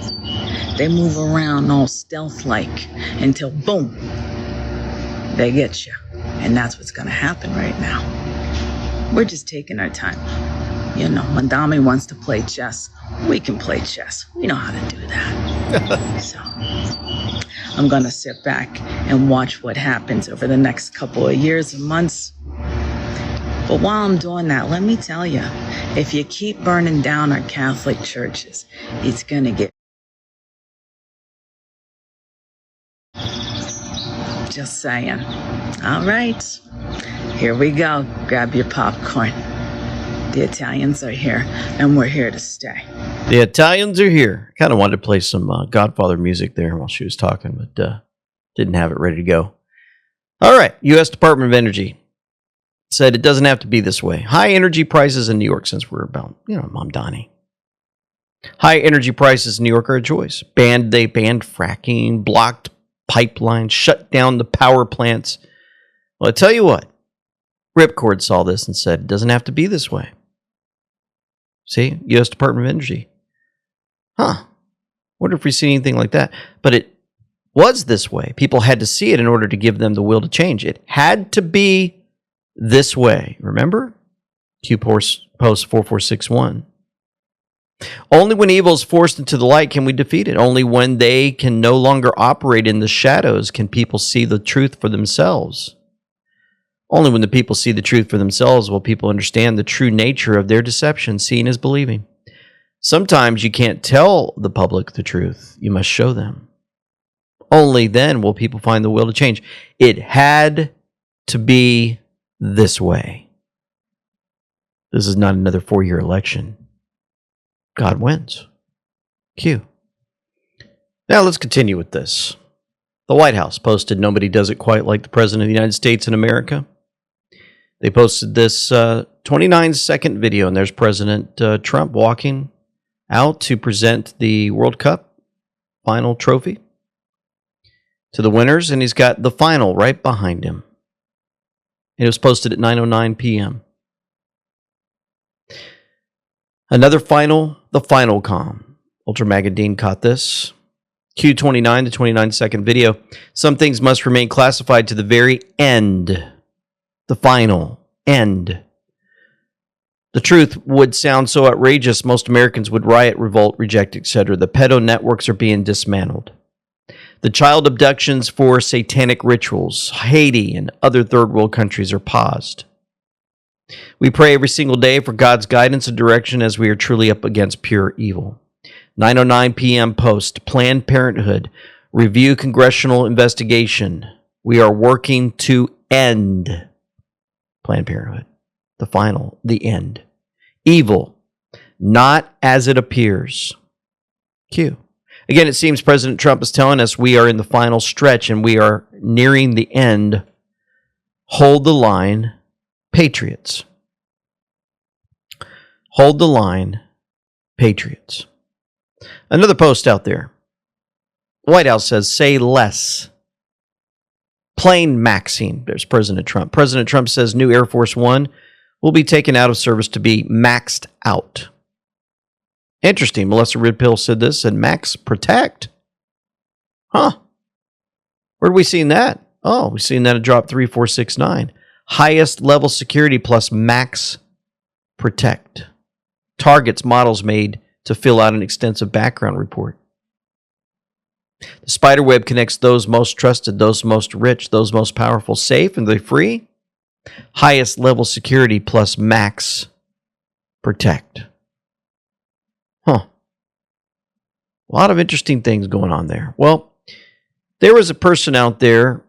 They move around all stealth-like until, boom, they get you. And that's what's going to happen right now. We're just taking our time. You know, Mamdani wants to play chess. We can play chess. We know how to do that. So I'm going to sit back and watch what happens over the next couple of years and months. But while I'm doing that, let me tell you, if you keep burning down our Catholic churches, it's going to get... Just saying. All right, here we go. Grab your popcorn. The Italians are here, and we're here to stay. The Italians are here. I kind of wanted to play some Godfather music there while she was talking, but didn't have it ready to go. All right, U.S. Department of Energy said it doesn't have to be this way. High energy prices in New York, since we're about, Mamdani. High energy prices in New York are a choice. They banned fracking, blocked pipelines, shut down the power plants. Well, I tell you what, Ripcord saw this and said it doesn't have to be this way. See, U.S. Department of Energy. Wonder if we've seen anything like that. But it was this way. People had to see it in order to give them the will to change. It had to be this way. Remember? Q Post 4461. Only when evil is forced into the light can we defeat it. Only when they can no longer operate in the shadows can people see the truth for themselves. Only when the people see the truth for themselves will people understand the true nature of their deception. Seeing is believing. Sometimes you can't tell the public the truth. You must show them. Only then will people find the will to change. It had to be this way. This is not another 4-year election. God wins. Q. Now let's continue with this. The White House posted nobody does it quite like the President of the United States in America. They posted this 29-second video, and there's President Trump walking out to present the World Cup final trophy to the winners, and he's got the final right behind him. It was posted at 9:09 p.m. Another final, the final com. Ultra Magadine caught this. Q29, the 29-second video. Some things must remain classified to the very end. The final end. The truth would sound so outrageous, most Americans would riot, revolt, reject, etc. The pedo networks are being dismantled. The child abductions for satanic rituals, Haiti and other third world countries are paused. We pray every single day for God's guidance and direction as we are truly up against pure evil. 9:09 p.m. post, Planned Parenthood Review congressional investigation. We are working to end Planned Parenthood. The end. Evil, not as it appears. Q. Again, it seems President Trump is telling us we are in the final stretch and we are nearing the end. Hold the line, patriots. Hold the line, patriots. Another post out there. White House says, say less. Plain Maxine. There's President Trump. President Trump says new Air Force One will be taken out of service to be maxed out. Interesting. Melissa Ridpill said this, said Max Protect. Huh. Where have we seen that? Oh, we've seen that at drop 3469. Highest level security plus Max Protect. Targets models made to fill out an extensive background report. The spider web connects those most trusted, those most rich, those most powerful, safe, and they're free. Highest level security plus Max Protect. Huh. A lot of interesting things going on there. Well, there was a person out there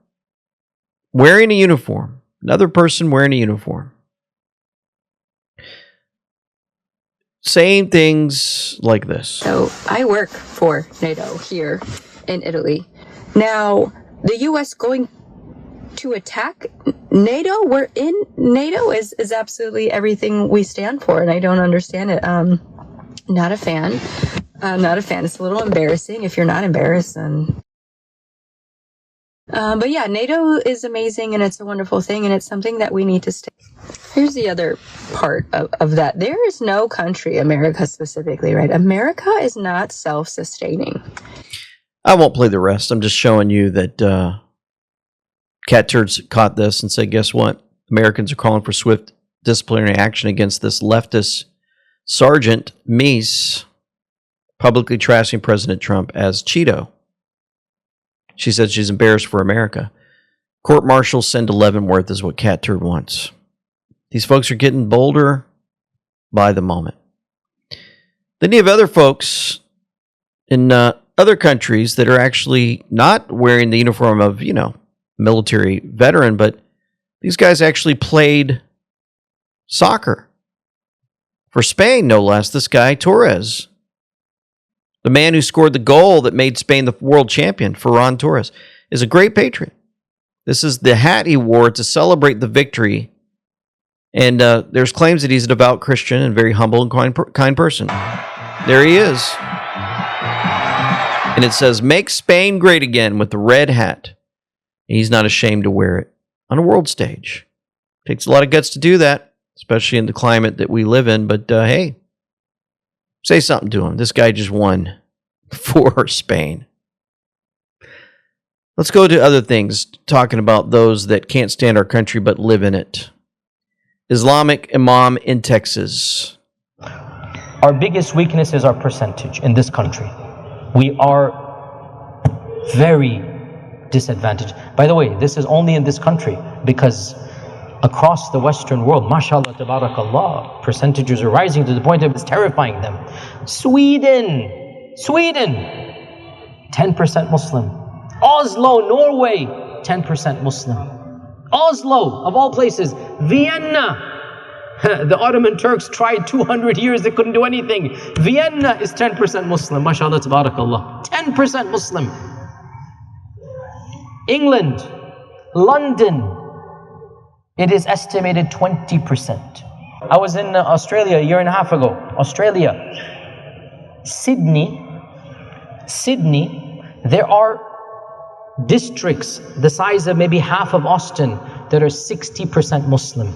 wearing a uniform. Another person wearing a uniform. Saying things like this. So I work for NATO here in Italy. Now, the U.S. going to attack NATO? We're in NATO is absolutely everything we stand for, and I don't understand it. Not a fan. Not a fan. It's a little embarrassing. If you're not embarrassed, then... but yeah, NATO is amazing, and it's a wonderful thing, and it's something that we need to stay. Here's the other part of that. There is no country, America specifically, right? America is not self-sustaining. I won't play the rest. I'm just showing you that Cat Turds caught this and said, guess what? Americans are calling for swift disciplinary action against this leftist Sergeant Meese, publicly trashing President Trump as Cheeto. She said she's embarrassed for America. Court-martials send to Leavenworth is what Cat Turd wants. These folks are getting bolder by the moment. Then you have other folks in other countries that are actually not wearing the uniform of, military veteran, but these guys actually played soccer. For Spain, no less, this guy, Torres. The man who scored the goal that made Spain the world champion, Ferran Torres, is a great patriot. This is the hat he wore to celebrate the victory. And there's claims that he's a devout Christian and very humble and kind person. There he is. And it says, make Spain great again with the red hat. He's not ashamed to wear it on a world stage. Takes a lot of guts to do that, especially in the climate that we live in. But hey, say something to him. This guy just won for Spain. Let's go to other things, talking about those that can't stand our country but live in it. Islamic Imam in Texas. Our biggest weakness is our percentage in this country. We are very disadvantaged. By the way, this is only in this country because across the Western world, mashallah, tabarakallah, percentages are rising to the point of it's terrifying them. Sweden, 10% Muslim. Oslo, Norway, 10% Muslim. Oslo, of all places. Vienna. The Ottoman Turks tried 200 years, they couldn't do anything. Vienna is 10% Muslim. MashaAllah, tabarakallah. 10% Muslim. England, London, it is estimated 20%. I was in Australia a year and a half ago. Australia. Sydney, there are districts the size of maybe half of Austin that are 60% Muslim.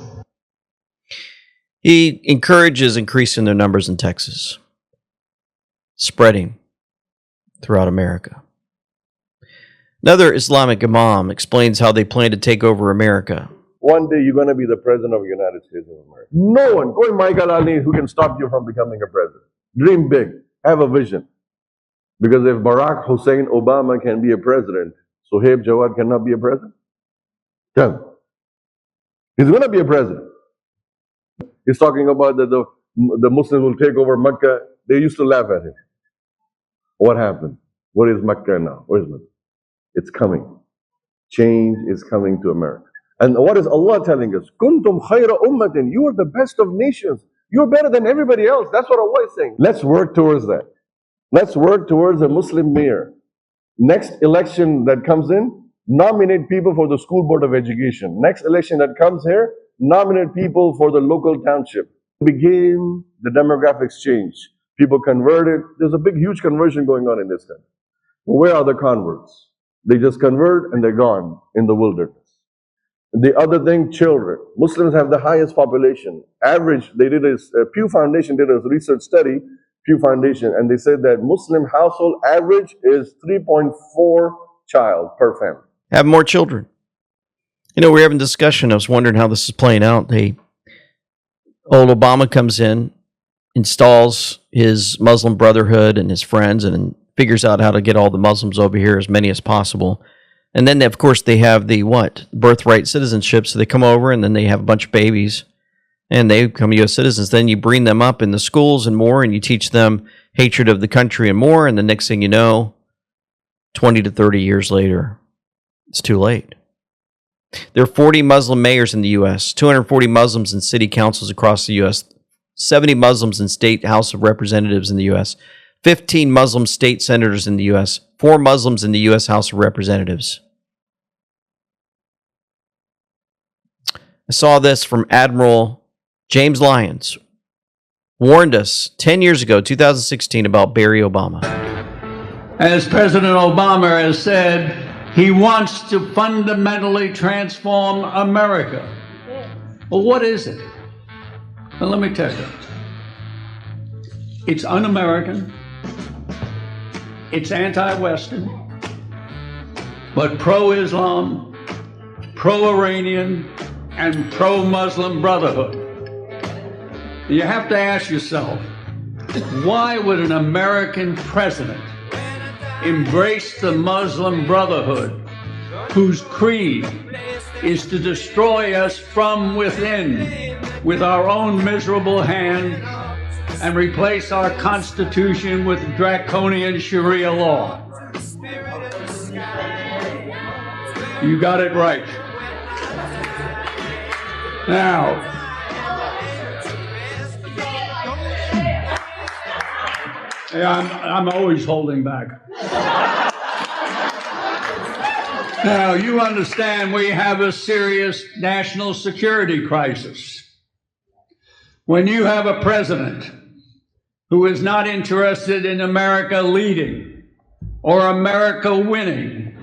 He encourages increasing their numbers in Texas, spreading throughout America. Another Islamic imam explains how they plan to take over America. One day you're going to be the president of the United States of America. No one, go in Michael Ali, who can stop you from becoming a president. Dream big, have a vision. Because if Barack Hussein Obama can be a president, Sohaib Jawad cannot be a president? Tell me. He's going to be a president. He's talking about that the Muslims will take over Mecca. They used to laugh at him. What happened? What is Mecca now? Where is Mecca? It's coming. Change is coming to America. And what is Allah telling us? Kuntum khayra ummatin. You are the best of nations. You're better than everybody else. That's what Allah is saying. Let's work towards that. Let's work towards a Muslim mayor. Next election that comes in, nominate people for the school board of education. Next election that comes here, nominate people for the local township. Begin the demographics change. People converted. There's a big, huge conversion going on in this country. Well, where are the converts? They just convert and they're gone in the wilderness. The other thing, children. Muslims have the highest population. Average, they did a Pew Foundation did a research study, Pew Foundation, and they said that Muslim household average is 3.4 child per family. Have more children. You know, we're having a discussion. I was wondering how this is playing out. Old Obama comes in, installs his Muslim Brotherhood and his friends, and figures out how to get all the Muslims over here, as many as possible. And then, of course, they have the birthright citizenship. So they come over and then they have a bunch of babies and they become U.S. citizens. Then you bring them up in the schools and more, and you teach them hatred of the country and more. And the next thing you know, 20 to 30 years later, it's too late. There are 40 Muslim mayors in the U.S., 240 Muslims in city councils across the U.S., 70 Muslims in state House of Representatives in the U.S., 15 Muslim state senators in the U.S., 4 Muslims in the U.S. House of Representatives. I saw this from Admiral James Lyons. Warned us 10 years ago, 2016, about Barry Obama. As President Obama has said, he wants to fundamentally transform America. Well, what is it? Well, let me tell you. It's un-American. It's anti-Western, but pro-Islam, pro-Iranian, and pro-Muslim Brotherhood. You have to ask yourself, why would an American president embrace the Muslim Brotherhood, whose creed is to destroy us from within with our own miserable hand and replace our Constitution with draconian Sharia law? You got it right. Now, I'm always holding back. Now, you understand we have a serious national security crisis. When you have a president who is not interested in America leading or America winning,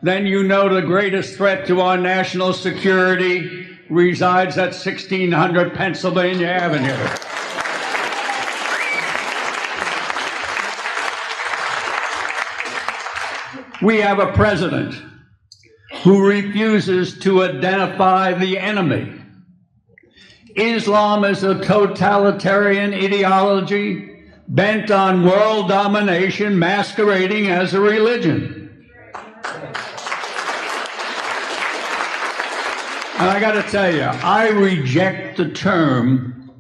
then you know the greatest threat to our national security resides at 1600 Pennsylvania Avenue. We have a president who refuses to identify the enemy. Islam is a totalitarian ideology bent on world domination masquerading as a religion. And I got to tell you, I reject the term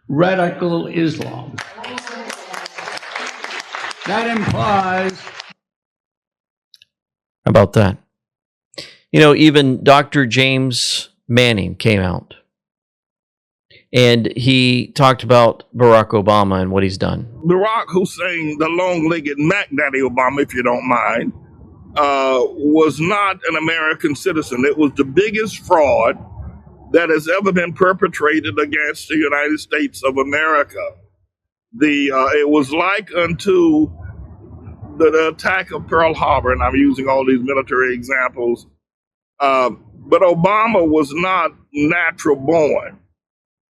radical Islam. That implies... How about that? You know, even Dr. James Manning came out and he talked about Barack Obama and what he's done. Barack Hussein, the long-legged Mac Daddy Obama, if you don't mind, was not an American citizen. It was the biggest fraud that has ever been perpetrated against the United States of America. It was like unto the attack of Pearl Harbor, and I'm using all these military examples. But Obama was not natural born.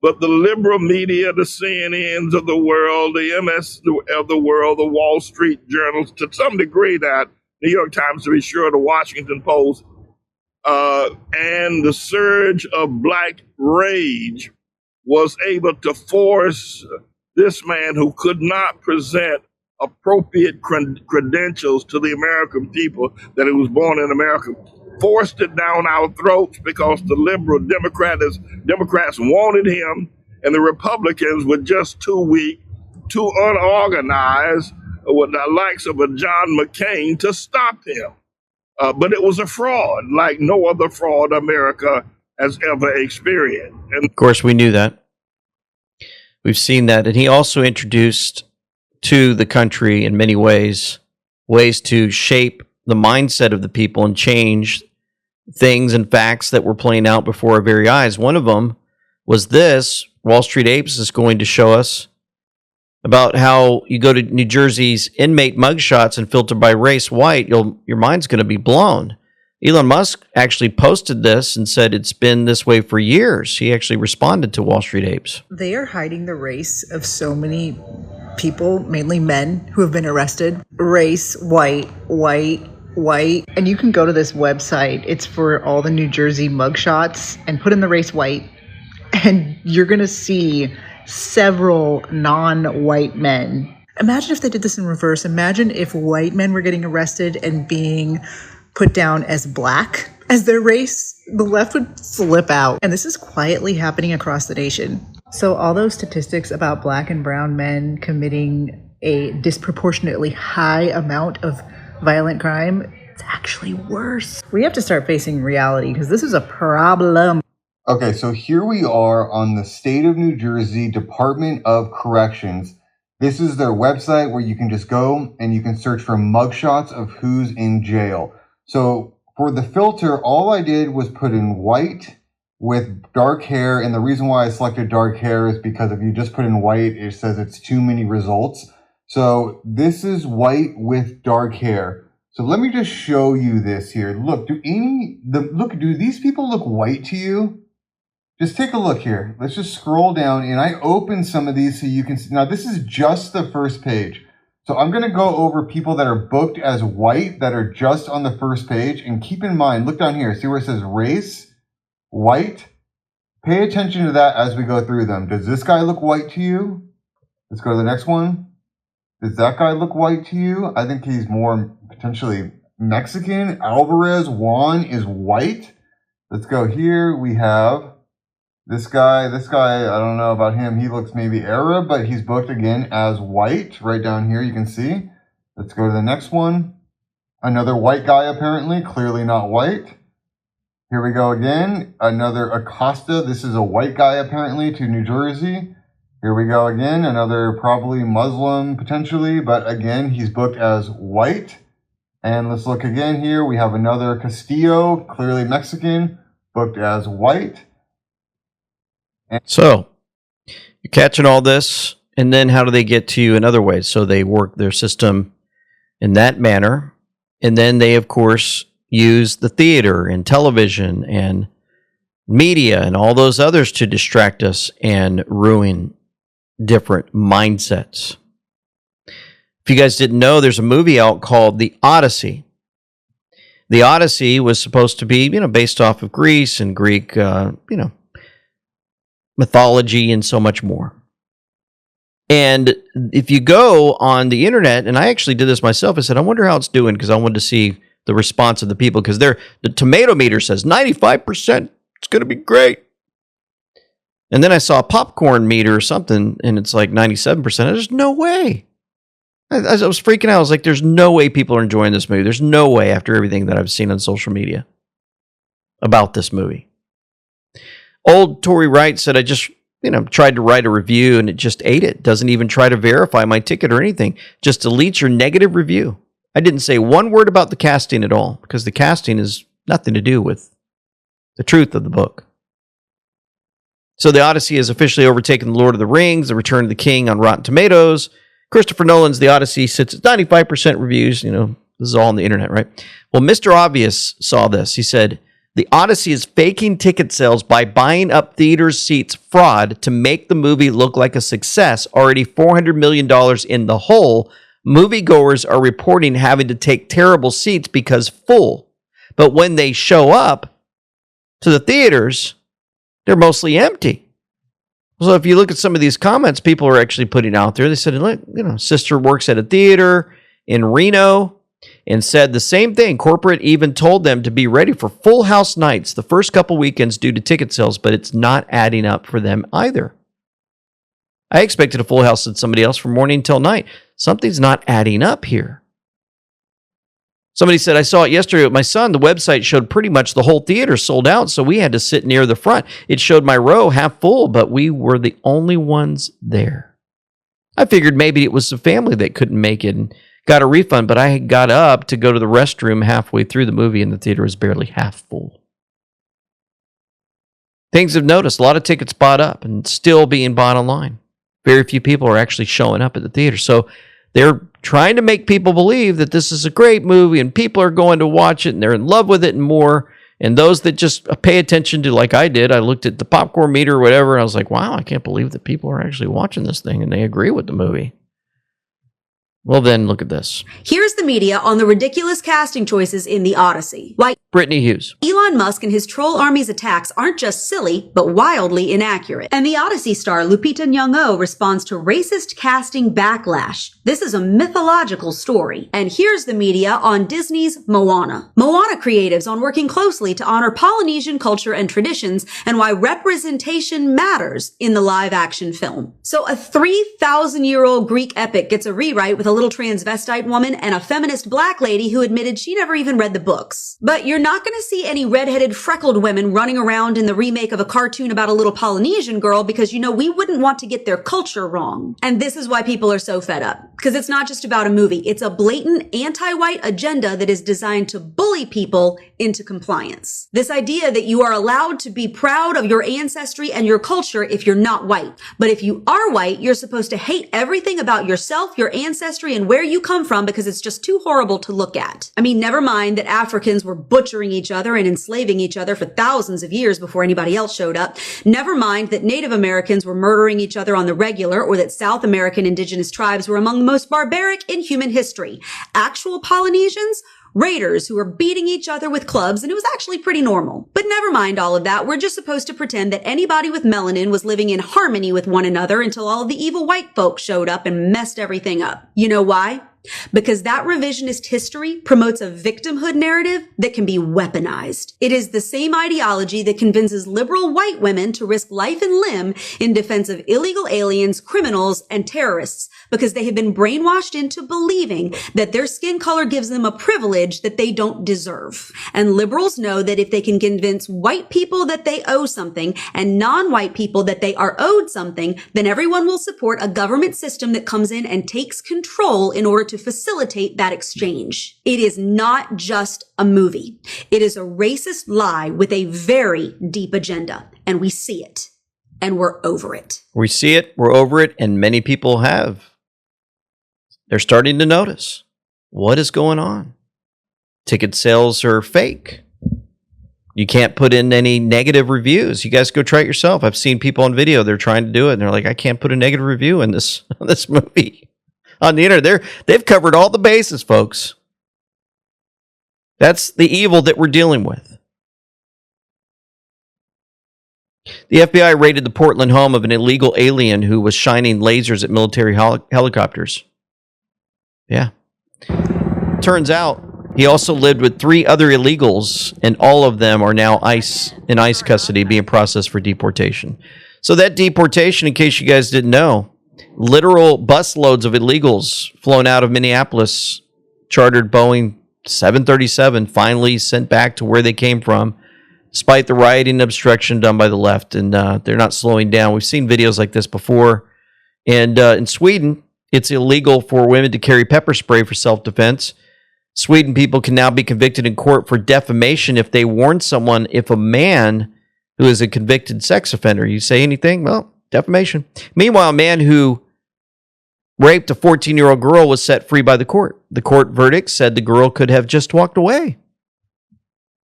But the liberal media, the CNNs of the world, the MS of the world, the Wall Street journals, to some degree that New York Times, to be sure, the Washington Post, and the surge of black rage was able to force this man who could not present appropriate credentials to the American people that he was born in America, forced it down our throats because the liberal Democrats wanted him, and the Republicans were just too weak, too unorganized, with the likes of a John McCain to stop him. But it was a fraud like no other fraud America has ever experienced. And Of course, we knew that. We've seen that. And he also introduced to the country in many ways to shape the mindset of the people and change things and facts that were playing out before our very eyes. One of them was this. Wall Street Apes is going to show us about how you go to New Jersey's inmate mugshots and filter by race white, your mind's going to be blown. Elon Musk actually posted this and said it's been this way for years. He actually responded to Wall Street Apes. They are hiding the race of so many people, mainly men, who have been arrested. Race, white. And you can go to this website. It's for all the New Jersey mugshots and put in the race white. And you're going to see several non-white men. Imagine if they did this in reverse. Imagine if white men were getting arrested and being put down as black as their race. The left would flip out. And this is quietly happening across the nation. So all those statistics about black and brown men committing a disproportionately high amount of violent crime, it's actually worse. We have to start facing reality because this is a problem. Okay, so here we are on the State of New Jersey Department of Corrections. This is their website where you can just go and you can search for mugshots of who's in jail. So for the filter, all I did was put in white with dark hair. And the reason why I selected dark hair is because if you just put in white, it says it's too many results. So this is white with dark hair. So let me just show you this here. Look, do these people look white to you? Just take a look here. Let's just scroll down and I opened some of these so you can see. Now this is just the first page. So I'm going to go over people that are booked as white that are just on the first page. And keep in mind, look down here. See where it says race, white? Pay attention to that as we go through them. Does this guy look white to you? Let's go to the next one. Does that guy look white to you? I think he's more potentially Mexican. Alvarez Juan is white. Let's go here. We have this guy, I don't know about him. He looks maybe Arab, but he's booked again as white. Right down here, you can see. Let's go to the next one. Another white guy, apparently, clearly not white. Here we go again. Another Acosta. This is a white guy, apparently, to New Jersey. Here we go again. Another probably Muslim, potentially, but again, he's booked as white. And let's look again here. We have another Castillo, clearly Mexican, booked as white. So you're catching all this, and then how do they get to you in other ways? So they work their system in that manner, and then they, of course, use the theater and television and media and all those others to distract us and ruin different mindsets. If you guys didn't know, there's a movie out called The Odyssey. The Odyssey was supposed to be, based off of Greece and Greek, mythology and so much more. And if you go on the internet, and I actually did this myself, I said, I wonder how it's doing because I wanted to see the response of the people because the tomato meter says 95%. It's going to be great. And then I saw a popcorn meter or something, and it's like 97%. There's no way. I was freaking out. I was like, there's no way people are enjoying this movie. There's no way after everything that I've seen on social media about this movie. Old Tory Wright said, I just, tried to write a review and it just ate it. Doesn't even try to verify my ticket or anything. Just deletes your negative review. I didn't say one word about the casting at all because the casting is nothing to do with the truth of the book. So the Odyssey has officially overtaken The Lord of the Rings, The Return of the King on Rotten Tomatoes. Christopher Nolan's The Odyssey sits at 95% reviews. This is all on the internet, right? Well, Mr. Obvious saw this. He said, The Odyssey is faking ticket sales by buying up theaters' seats fraud to make the movie look like a success. Already $400 million in the hole. Moviegoers are reporting having to take terrible seats because full. But when they show up to the theaters, they're mostly empty. So if you look at some of these comments people are actually putting out there, they said, look, sister works at a theater in Reno and said the same thing. Corporate even told them to be ready for full house nights the first couple weekends due to ticket sales, but it's not adding up for them either. I expected a full house at somebody else from morning till night. Something's not adding up here. Somebody said, I saw it yesterday with my son. The website showed pretty much the whole theater sold out, so we had to sit near the front. It showed my row half full, but we were the only ones there. I figured maybe it was the family that couldn't make it and got a refund, but I got up to go to the restroom halfway through the movie, and the theater was barely half full. Things have noticed. A lot of tickets bought up and still being bought online. Very few people are actually showing up at the theater. So they're trying to make people believe that this is a great movie and people are going to watch it and they're in love with it and more. And those that just pay attention to, like I did, I looked at the popcorn meter or whatever, and I was like, wow, I can't believe that people are actually watching this thing and they agree with the movie. Well, then look at this. Here's the media on the ridiculous casting choices in The Odyssey. Why Brittany Hughes. Elon Musk and his troll army's attacks aren't just silly, but wildly inaccurate. And The Odyssey star Lupita Nyong'o responds to racist casting backlash. This is a mythological story. And here's the media on Disney's Moana. Moana creatives on working closely to honor Polynesian culture and traditions and why representation matters in the live-action film. So a 3,000-year-old Greek epic gets a rewrite with a little transvestite woman and a feminist black lady who admitted she never even read the books. But you're not going to see any redheaded freckled women running around in the remake of a cartoon about a little Polynesian girl because, you know, we wouldn't want to get their culture wrong. And this is why people are so fed up. Because it's not just about a movie. It's a blatant anti-white agenda that is designed to bully people into compliance. This idea that you are allowed to be proud of your ancestry and your culture if you're not white. But if you are white, you're supposed to hate everything about yourself, your ancestry, and where you come from because it's just too horrible to look at. I mean, never mind that Africans were butchering each other and enslaving each other for thousands of years before anybody else showed up. Never mind that Native Americans were murdering each other on the regular, or that South American indigenous tribes were among the most barbaric in human history. Actual Polynesians? Raiders who were beating each other with clubs, and it was actually pretty normal. But never mind all of that. We're just supposed to pretend that anybody with melanin was living in harmony with one another until all of the evil white folks showed up and messed everything up. You know why? Because that revisionist history promotes a victimhood narrative that can be weaponized. It is the same ideology that convinces liberal white women to risk life and limb in defense of illegal aliens, criminals, and terrorists because they have been brainwashed into believing that their skin color gives them a privilege that they don't deserve. And liberals know that if they can convince white people that they owe something and non-white people that they are owed something, then everyone will support a government system that comes in and takes control in order to facilitate that exchange. It is not just a movie. It is a racist lie with a very deep agenda, and we see it, and we're over it. We see it, we're over it, and many people have. They're starting to notice what is going on. Ticket sales are fake. You can't put in any negative reviews. You guys go try it yourself. I've seen people on video, they're trying to do it, and they're like, I can't put a negative review in this movie. On the internet, they've covered all the bases, folks. That's the evil that we're dealing with. The FBI raided the Portland home of an illegal alien who was shining lasers at military helicopters. Yeah. Turns out he also lived with 3 other illegals, and all of them are now in ICE custody being processed for deportation. So that deportation, in case you guys didn't know, literal busloads of illegals flown out of Minneapolis, chartered Boeing 737, finally sent back to where they came from, despite the rioting and obstruction done by the left. And they're not slowing down. We've seen videos like this before. And in Sweden, it's illegal for women to carry pepper spray for self-defense. Sweden people can now be convicted in court for defamation if they warn someone if a man who is a convicted sex offender. You say anything? Well, defamation. Meanwhile, a man who raped a 14-year-old girl was set free by the court. The court verdict said the girl could have just walked away.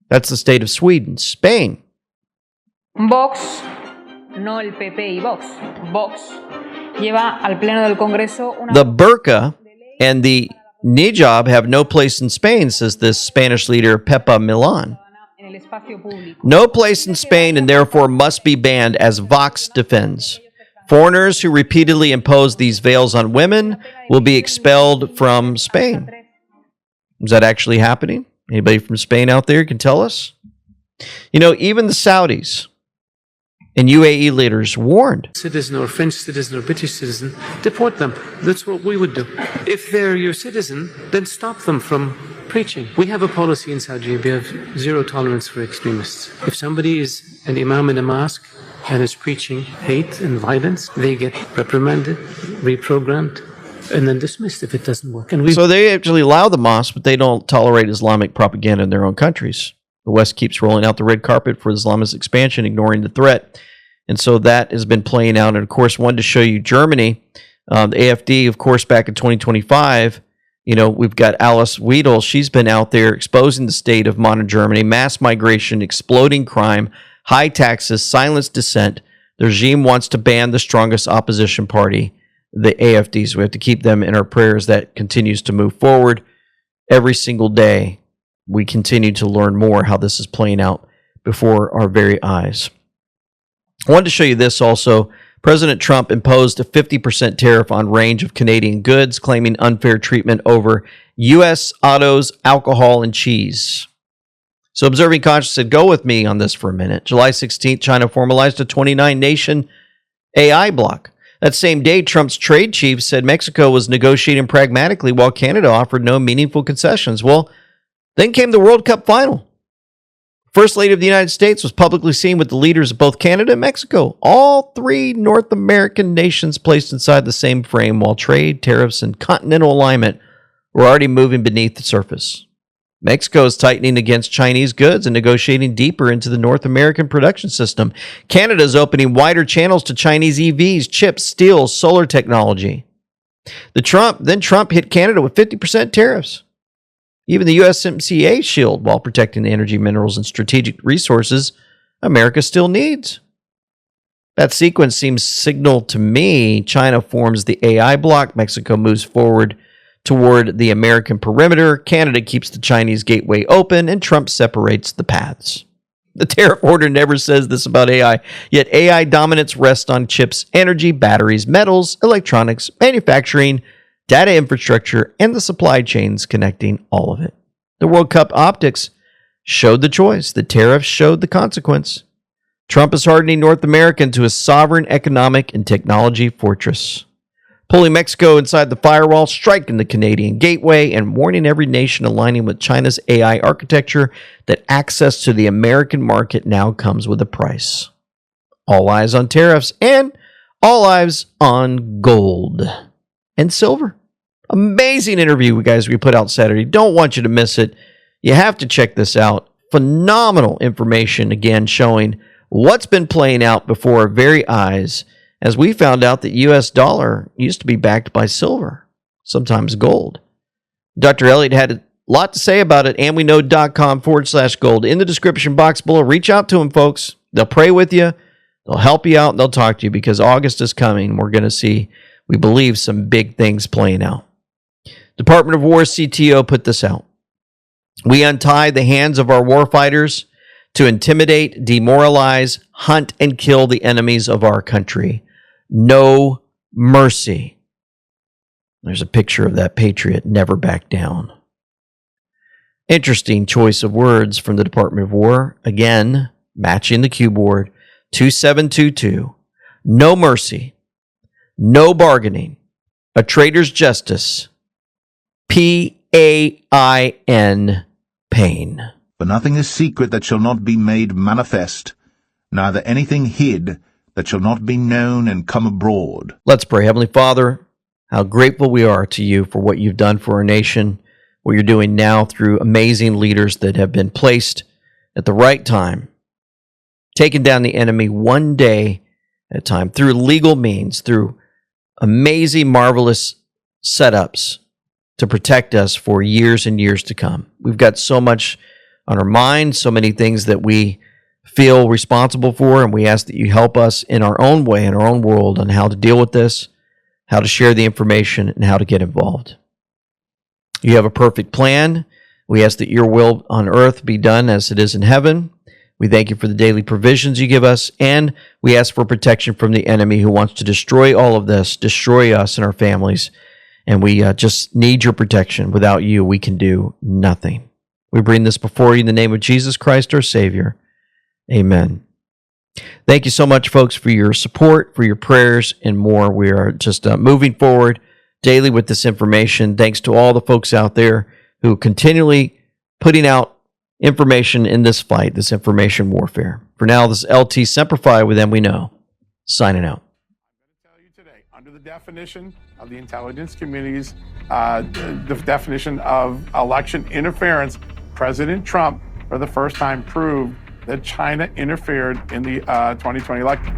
That's the state of Sweden. Spain. Vox, no el PP y Vox. Vox lleva al Pleno del Congreso una... The burqa and the hijab have no place in Spain, says this Spanish leader, Pepa Milan. No place in Spain and therefore must be banned, as Vox defends. Foreigners who repeatedly impose these veils on women will be expelled from Spain. Is that actually happening? Anybody from Spain out there can tell us? You know, even the Saudis and UAE leaders warned. Citizen or French citizen or British citizen, deport them. That's what we would do. If they're your citizen, then stop them from preaching. We have a policy in Saudi Arabia of zero tolerance for extremists. If somebody is an imam in a mosque and is preaching hate and violence, they get reprimanded, reprogrammed, and then dismissed if it doesn't work. And So they actually allow the mosque, but they don't tolerate Islamic propaganda in their own countries. The West keeps rolling out the red carpet for Islamist expansion, ignoring the threat. And so that has been playing out. And of course, wanted to show you Germany. The AfD, of course, back in 2025, we've got Alice Weidel. She's been out there exposing the state of modern Germany, mass migration, exploding crime, high taxes, silenced dissent. The regime wants to ban the strongest opposition party, the AfD. So we have to keep them in our prayers. That continues to move forward every single day. We continue to learn more how this is playing out before our very eyes. I wanted to show you this also. President Trump imposed a 50% tariff on range of Canadian goods, claiming unfair treatment over U.S. autos, alcohol, and cheese. So Observing Conscience said, go with me on this for a minute. July 16th, China formalized a 29-nation AI bloc. That same day, Trump's trade chief said Mexico was negotiating pragmatically while Canada offered no meaningful concessions. Well, then came the World Cup final. First Lady of the United States was publicly seen with the leaders of both Canada and Mexico. All three North American nations placed inside the same frame while trade, tariffs, and continental alignment were already moving beneath the surface. Mexico is tightening against Chinese goods and negotiating deeper into the North American production system. Canada is opening wider channels to Chinese EVs, chips, steel, solar technology. Trump hit Canada with 50% tariffs. Even the USMCA shield while protecting the energy, minerals, and strategic resources America still needs. That sequence seems signal to me. China forms the AI bloc. Mexico moves forward toward the American perimeter. Canada keeps the Chinese gateway open, and Trump separates the paths. The tariff order never says this about AI, yet AI dominance rests on chips, energy, batteries, metals, electronics, manufacturing, data infrastructure, and the supply chains connecting all of it. The World Cup optics showed the choice. The tariffs showed the consequence. Trump is hardening North America into a sovereign economic and technology fortress, pulling Mexico inside the firewall, striking the Canadian gateway, and warning every nation aligning with China's AI architecture that access to the American market now comes with a price. All eyes on tariffs and all eyes on gold and silver. Amazing interview, guys, we put out Saturday. Don't want you to miss it. You have to check this out. Phenomenal information, again, showing what's been playing out before our very eyes as we found out that U.S. dollar used to be backed by silver, sometimes gold. Dr. Elliott had a lot to say about it. andweknow.com/gold. In the description box below, reach out to them, folks. They'll pray with you. They'll help you out. And they'll talk to you because August is coming. We're going to see, we believe, some big things playing out. Department of War CTO put this out. We untie the hands of our warfighters to intimidate, demoralize, hunt, and kill the enemies of our country. No mercy. There's a picture of that patriot, never back down. Interesting choice of words from the Department of War. Again, matching the cue board. 2722. No mercy. No bargaining. A traitor's justice. PAIN. Pain. For nothing is secret that shall not be made manifest, neither anything hid that shall not be known and come abroad. Let's pray. Heavenly Father, how grateful we are to you for what you've done for our nation, what you're doing now through amazing leaders that have been placed at the right time, taking down the enemy one day at a time, through legal means, through amazing, marvelous setups to protect us for years and years to come. We've got so much on our mind, so many things that we feel responsible for, and we ask that you help us in our own way, in our own world, on how to deal with this, how to share the information, and how to get involved. You have a perfect plan. We ask that your will on earth be done as it is in heaven. We thank you for the daily provisions you give us, and we ask for protection from the enemy who wants to destroy all of this, destroy us and our families. And we just need your protection. Without you, we can do nothing. We bring this before you in the name of Jesus Christ, our Savior. Amen. Thank you so much, folks, for your support, for your prayers, and more. We are just moving forward daily with this information. Thanks to all the folks out there who are continually putting out information in this fight, this information warfare. For now, this is LT Simplify with Them We Know, signing out. Under the definition of the intelligence community's the definition of election interference, President Trump, for the first time, proved that China interfered in the 2020 election.